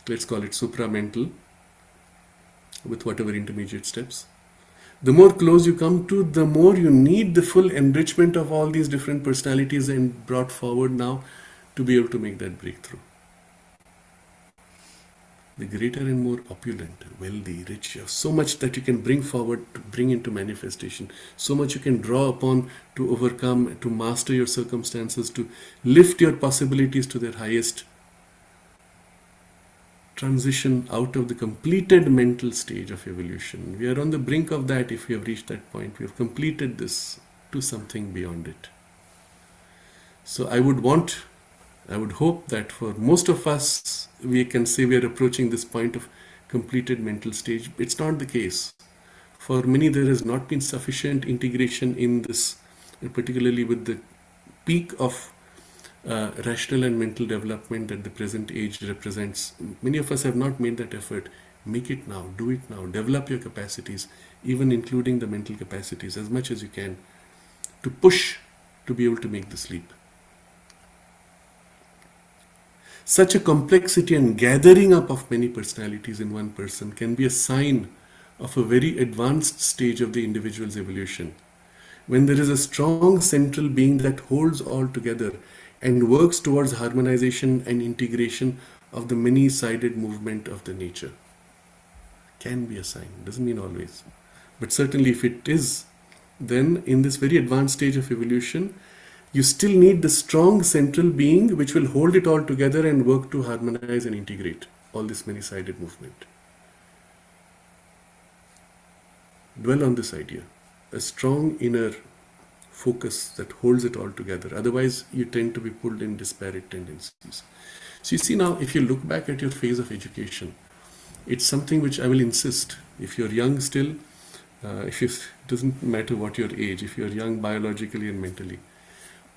let's call it supramental, with whatever intermediate steps. The more close you come to, the more you need the full enrichment of all these different personalities and brought forward now to be able to make that breakthrough. The greater and more opulent, wealthy, rich, you have so much that you can bring forward to bring into manifestation, so much you can draw upon to overcome, to master your circumstances, to lift your possibilities to their highest. Transition out of the completed mental stage of evolution. We are on the brink of that. If we have reached that point, we have completed this to something beyond it. So I would hope that for most of us, we can say we are approaching this point of completed mental stage. It's not the case. For many, there has not been sufficient integration in this, particularly with the peak of rational and mental development that the present age represents. Many of us have not made that effort. Make it now, do it now, develop your capacities, even including the mental capacities as much as you can, to push to be able to make this leap. Such a complexity and gathering up of many personalities in one person can be a sign of a very advanced stage of the individual's evolution, when there is a strong central being that holds all together and works towards harmonization and integration of the many-sided movement of the nature. Can be a sign, doesn't mean always. But certainly if it is, then in this very advanced stage of evolution, you still need the strong central being which will hold it all together and work to harmonize and integrate all this many-sided movement. Dwell on this idea. A strong inner focus that holds it all together. Otherwise, you tend to be pulled in disparate tendencies. So you see now, if you look back at your phase of education, it's something which I will insist. If you're young still, if you, it doesn't matter what your age, if you're young biologically and mentally,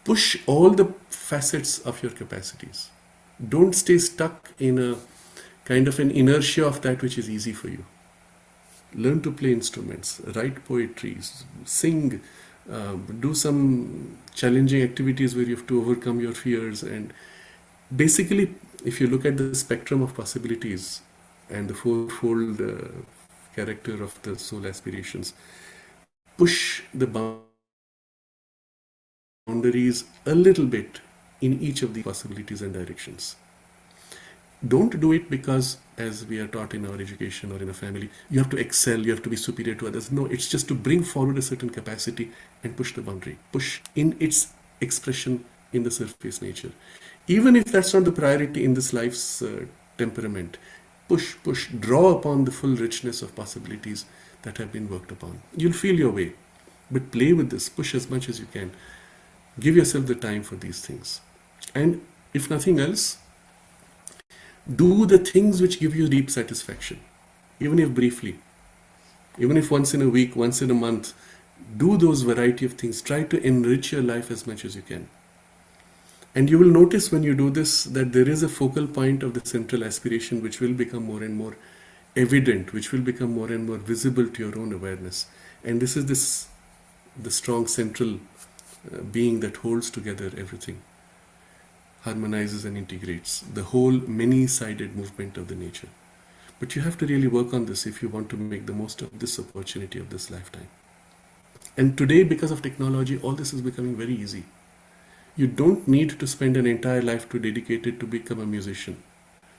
push all the facets of your capacities. Don't stay stuck in a kind of an inertia of that which is easy for you. Learn to play instruments, write poetry, sing, do some challenging activities where you have to overcome your fears. And basically, if you look at the spectrum of possibilities and the fourfold character of the soul aspirations, push the boundaries a little bit in each of the possibilities and directions. Don't do it because, as we are taught in our education or in a family, you have to excel, you have to be superior to others. No, it's just to bring forward a certain capacity and push the boundary, push in its expression in the surface nature. Even if that's not the priority in this life's temperament, push, draw upon the full richness of possibilities that have been worked upon. You'll feel your way, but play with this, push as much as you can. Give yourself the time for these things. And if nothing else, do the things which give you deep satisfaction, even if briefly, even if once in a week, once in a month. Do those variety of things. Try to enrich your life as much as you can. And you will notice when you do this that there is a focal point of the central aspiration which will become more and more evident, which will become more and more visible to your own awareness. And this is the strong central being that holds together everything, harmonizes and integrates the whole many-sided movement of the nature. But you have to really work on this if you want to make the most of this opportunity of this lifetime. And today, because of technology, all this is becoming very easy. You don't need to spend an entire life to dedicate it to become a musician.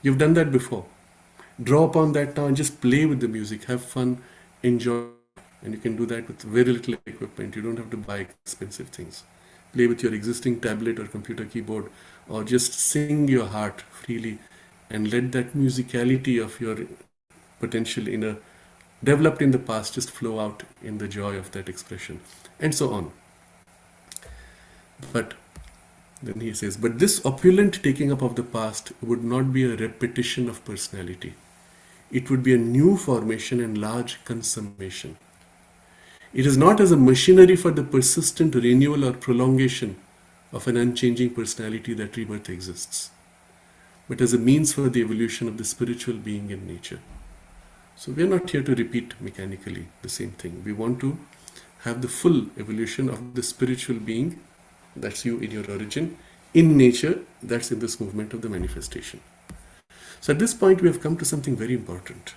You've done that before. Draw upon that now and just play with the music, have fun, enjoy. And you can do that with very little equipment. You don't have to buy expensive things. Play with your existing tablet or computer keyboard, or just sing your heart freely and let that musicality of your potential inner, developed in the past, just flow out in the joy of that expression, and so on. But then he says, but this opulent taking up of the past would not be a repetition of personality. It would be a new formation and large consummation. It is not as a machinery for the persistent renewal or prolongation of an unchanging personality that rebirth exists, but as a means for the evolution of the spiritual being in nature. So we are not here to repeat mechanically the same thing. We want to have the full evolution of the spiritual being, that's you in your origin, in nature, that's in this movement of the manifestation. So at this point we have come to something very important.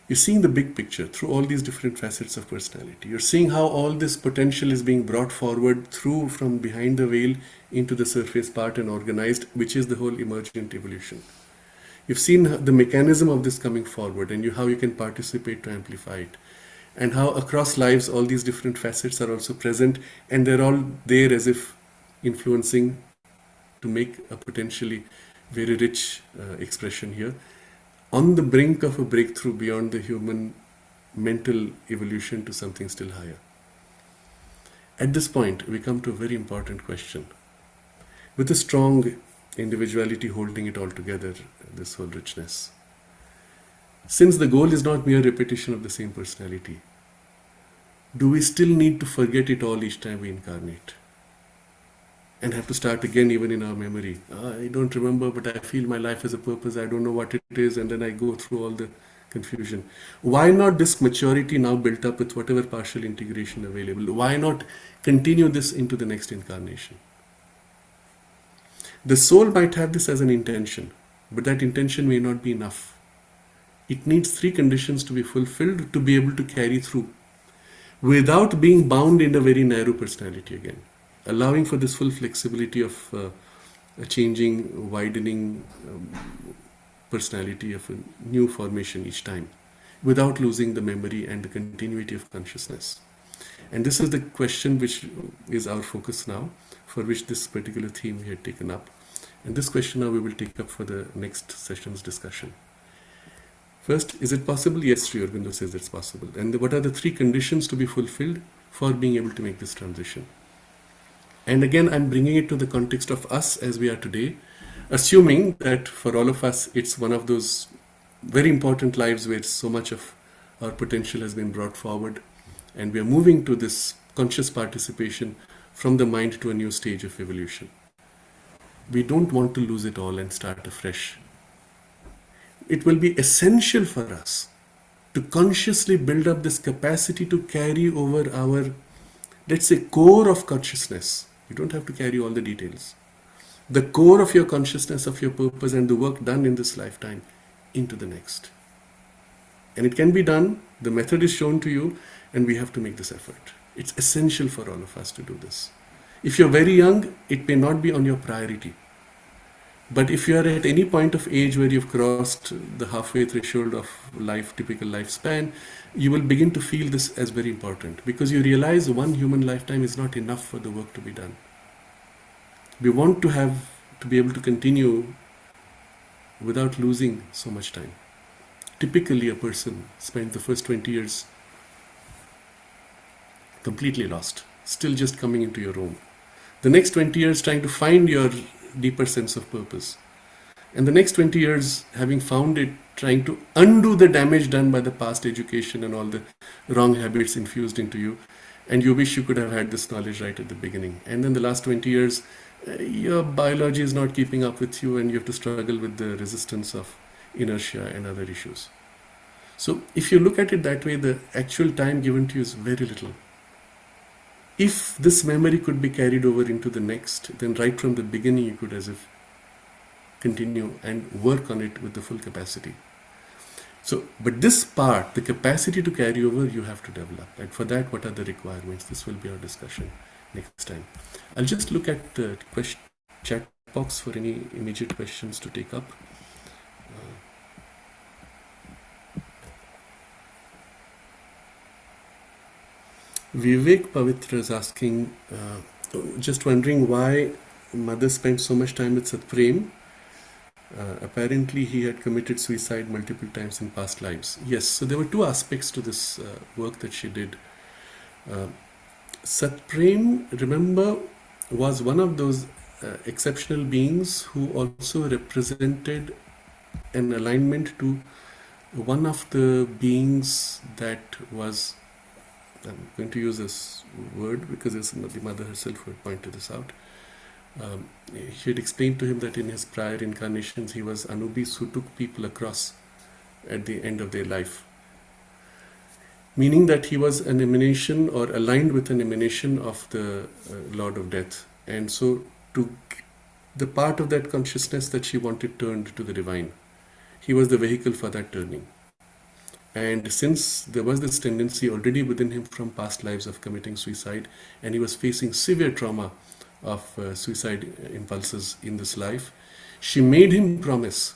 You're seeing the big picture through all these different facets of personality. You're seeing how all this potential is being brought forward through from behind the veil into the surface part and organized, which is the whole emergent evolution. You've seen the mechanism of this coming forward and how you can participate to amplify it. And how across lives all these different facets are also present, and they're all there as if influencing to make a potentially very rich expression here, on the brink of a breakthrough beyond the human mental evolution to something still higher. At this point, we come to a very important question. With a strong individuality holding it all together, this whole richness. Since the goal is not mere repetition of the same personality, do we still need to forget it all each time we incarnate? And have to start again even in our memory. I don't remember, but I feel my life has a purpose. I don't know what it is, and then I go through all the confusion. Why not this maturity now built up with whatever partial integration available? Why not continue this into the next incarnation? The soul might have this as an intention, but that intention may not be enough. It needs 3 conditions to be fulfilled to be able to carry through, without being bound in a very narrow personality again. Allowing for this full flexibility of a changing, widening personality of a new formation each time, without losing the memory and the continuity of consciousness. And this is the question which is our focus now, for which this particular theme we had taken up. And this question now we will take up for the next session's discussion. First, is it possible? Yes, Sri Aurobindo says it's possible. And what are the three conditions to be fulfilled for being able to make this transition? And again, I'm bringing it to the context of us as we are today, assuming that for all of us, it's one of those very important lives where so much of our potential has been brought forward, and we are moving to this conscious participation from the mind to a new stage of evolution. We don't want to lose it all and start afresh. It will be essential for us to consciously build up this capacity to carry over our, let's say, core of consciousness. You don't have to carry all the details. The core of your consciousness, of your purpose, and the work done in this lifetime into the next. And it can be done. The method is shown to you, and we have to make this effort. It's essential for all of us to do this. If you're very young, it may not be on your priority. But if you are at any point of age where you've crossed the halfway threshold of life, typical lifespan, you will begin to feel this as very important, because you realize one human lifetime is not enough for the work to be done. We want to be able to continue without losing so much time. Typically, a person spends the first 20 years completely lost, still just coming into your own. The next 20 years trying to find your deeper sense of purpose. And the next 20 years, having found it, trying to undo the damage done by the past education and all the wrong habits infused into you. And you wish you could have had this knowledge right at the beginning. And then the last 20 years, your biology is not keeping up with you, and you have to struggle with the resistance of inertia and other issues. So if you look at it that way, the actual time given to you is very little. If this memory could be carried over into the next, then right from the beginning you could as if continue and work on it with the full capacity. So, but this part, the capacity to carry over, you have to develop. And for that, what are the requirements? This will be our discussion next time. I'll just look at the chat box for any immediate questions to take up. Vivek Pavitra is asking, just wondering why mother spent so much time with Satprem. Apparently he had committed suicide multiple times in past lives. Yes, so there were two aspects to this work that she did. Satprem, remember, was one of those exceptional beings who also represented an alignment to one of the beings that was, I'm going to use this word because the mother herself would pointed this out. She had explained to him that in his prior incarnations he was Anubis who took people across at the end of their life. Meaning that he was an emanation or aligned with an emanation of the Lord of Death. And so to the part of that consciousness that she wanted turned to the divine, he was the vehicle for that turning. And since there was this tendency already within him from past lives of committing suicide, and he was facing severe trauma of suicide impulses in this life, she made him promise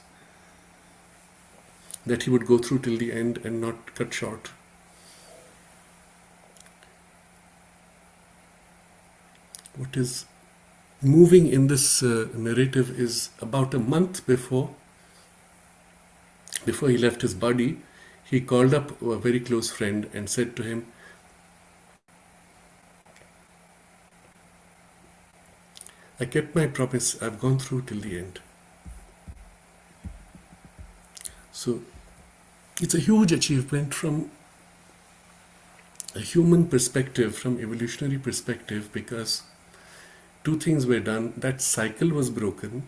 that he would go through till the end and not cut short. What is moving in this narrative is about a month before he left his body, he called up a very close friend and said to him, I kept my promise, I've gone through till the end. So it's a huge achievement from a human perspective, from evolutionary perspective, because two things were done. That cycle was broken,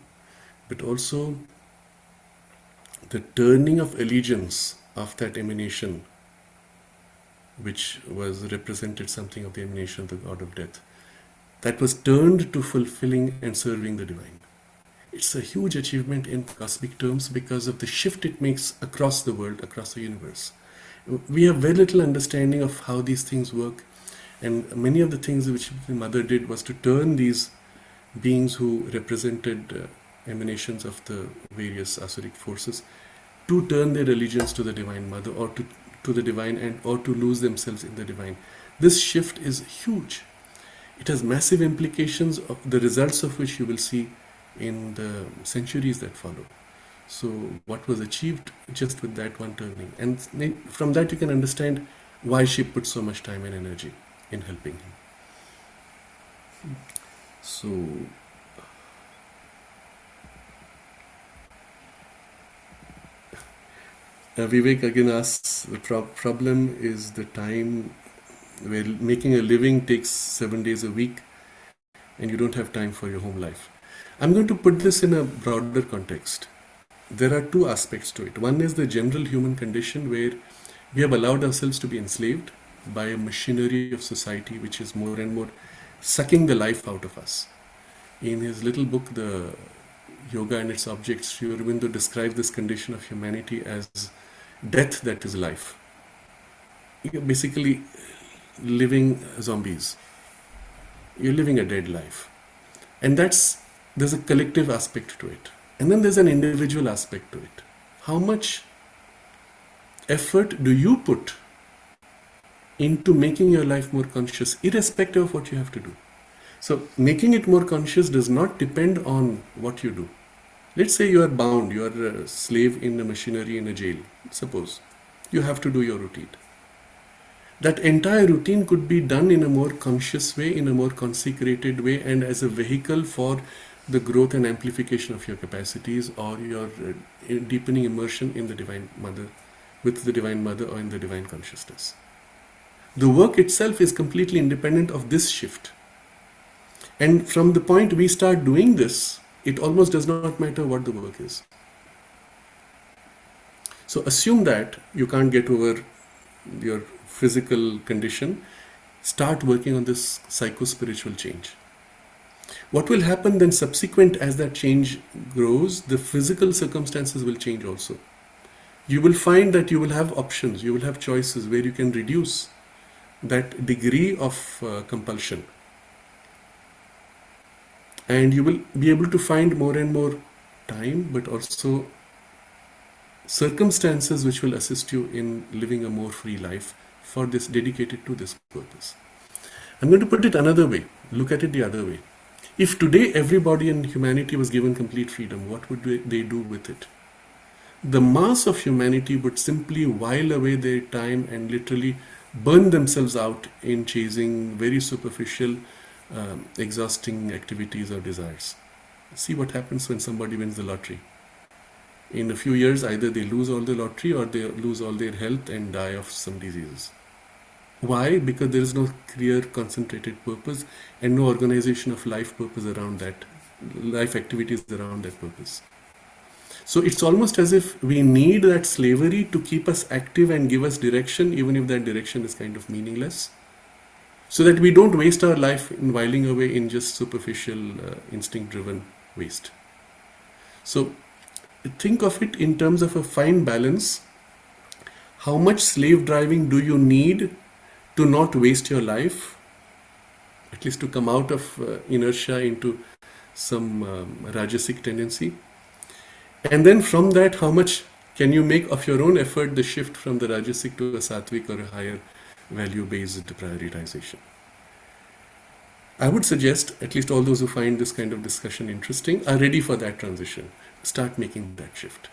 but also the turning of allegiance of that emanation, which was represented something of the emanation of the God of Death, that was turned to fulfilling and serving the divine. It's a huge achievement in cosmic terms because of the shift it makes across the world, across the universe. We have very little understanding of how these things work, and many of the things which the mother did was to turn these beings who represented emanations of the various Asuric forces to turn their allegiance to the Divine Mother, or to the divine, and or to lose themselves in the divine. This shift is huge. It has massive implications, of the results of which you will see in the centuries that follow. So what was achieved just with that one turning? And from that you can understand why she put so much time and energy in helping him. So Vivek again asks, the problem is the time where making a living takes 7 days a week and you don't have time for your home life. I'm going to put this in a broader context. There are two aspects to it. One is the general human condition where we have allowed ourselves to be enslaved by a machinery of society which is more and more sucking the life out of us. In his little book, The Yoga and Its Objects, Sri Aurobindo describes this condition of humanity as death that is life. You're basically living zombies. You're living a dead life. And there's a collective aspect to it. And then there's an individual aspect to it. How much effort do you put into making your life more conscious, irrespective of what you have to do? So making it more conscious does not depend on what you do. Let's say you are bound, you are a slave in a machinery in a jail. Suppose you have to do your routine. That entire routine could be done in a more conscious way, in a more consecrated way, and as a vehicle for the growth and amplification of your capacities or your deepening immersion in the Divine Mother, with the Divine Mother or in the Divine Consciousness. The work itself is completely independent of this shift. And from the point we start doing this, it almost does not matter what the work is. So assume that you can't get over your physical condition, start working on this psycho-spiritual change. What will happen then subsequent as that change grows, the physical circumstances will change also. You will find that you will have options, you will have choices where you can reduce that degree of compulsion. And you will be able to find more and more time, but also circumstances which will assist you in living a more free life for this, dedicated to this purpose. I'm going to put it another way. Look at it the other way. If today everybody in humanity was given complete freedom, what would they do with it? The mass of humanity would simply while away their time and literally burn themselves out in chasing very superficial, exhausting activities or desires. See what happens when somebody wins the lottery. In a few years, either they lose all the lottery or they lose all their health and die of some diseases. Why? Because there is no clear concentrated purpose and no organization of life purpose around that, life activities around that purpose. So it's almost as if we need that slavery to keep us active and give us direction, even if that direction is kind of meaningless, so that we don't waste our life in whiling away in just superficial, instinct-driven waste. So think of it in terms of a fine balance. How much slave driving do you need to not waste your life, at least to come out of inertia into some rajasic tendency? And then from that, how much can you make of your own effort the shift from the rajasic to a sattvic or a higher value-based prioritization? I would suggest, at least all those who find this kind of discussion interesting are ready for that transition. Start making that shift.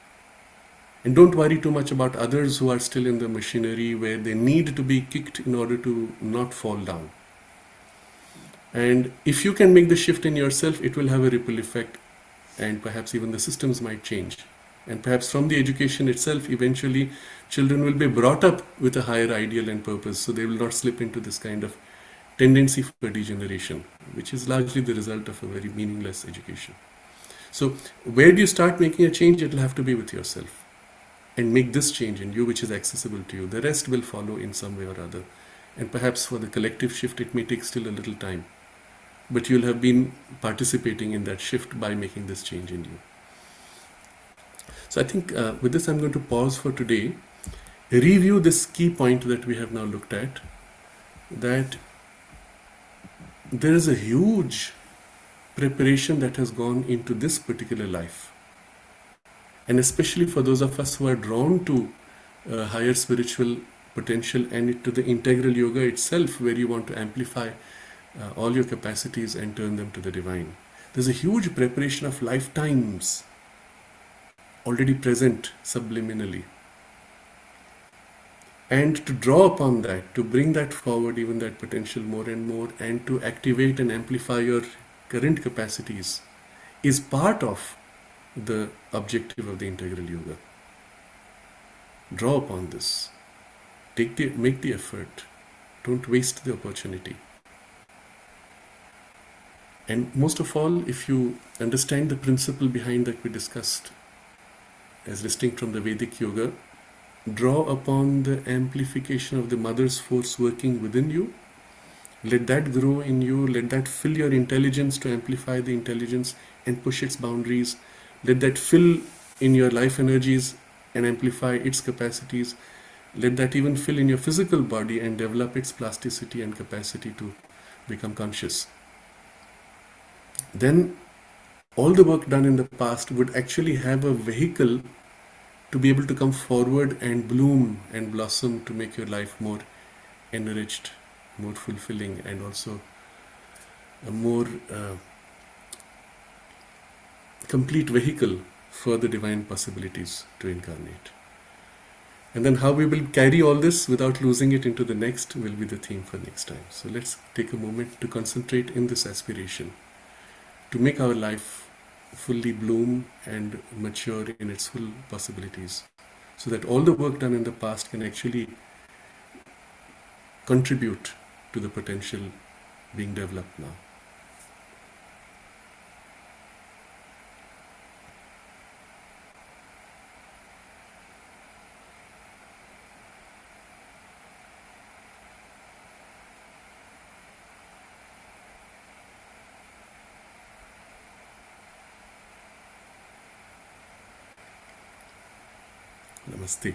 And don't worry too much about others who are still in the machinery where they need to be kicked in order to not fall down. And if you can make the shift in yourself, it will have a ripple effect, and perhaps even the systems might change. And perhaps from the education itself, eventually children will be brought up with a higher ideal and purpose, so they will not slip into this kind of tendency for degeneration, which is largely the result of a very meaningless education. So where do you start making a change? It will have to be with yourself. And make this change in you which is accessible to you. The rest will follow in some way or other. And perhaps for the collective shift, it may take still a little time. But you'll have been participating in that shift by making this change in you. So I think with this I'm going to pause for today. Review this key point that we have now looked at, that there is a huge preparation that has gone into this particular life. And especially for those of us who are drawn to higher spiritual potential and to the integral yoga itself, where you want to amplify all your capacities and turn them to the divine. There's a huge preparation of lifetimes already present subliminally. And to draw upon that, to bring that forward, even that potential more and more, and to activate and amplify your current capacities is part of the objective of the integral yoga. Draw upon this. Make the effort. Don't waste the opportunity. And most of all, if you understand the principle behind that we discussed as distinct from the Vedic yoga, draw upon the amplification of the mother's force working within you. Let that grow in you. Let that fill your intelligence to amplify the intelligence and push its boundaries. Let that fill in your life energies and amplify its capacities. Let that even fill in your physical body and develop its plasticity and capacity to become conscious. Then all the work done in the past would actually have a vehicle to be able to come forward and bloom and blossom to make your life more enriched, more fulfilling, and also a more complete vehicle for the divine possibilities to incarnate. And then how we will carry all this without losing it into the next will be the theme for next time. So let's take a moment to concentrate in this aspiration to make our life fully bloom and mature in its full possibilities, so that all the work done in the past can actually contribute to the potential being developed now. Namaste.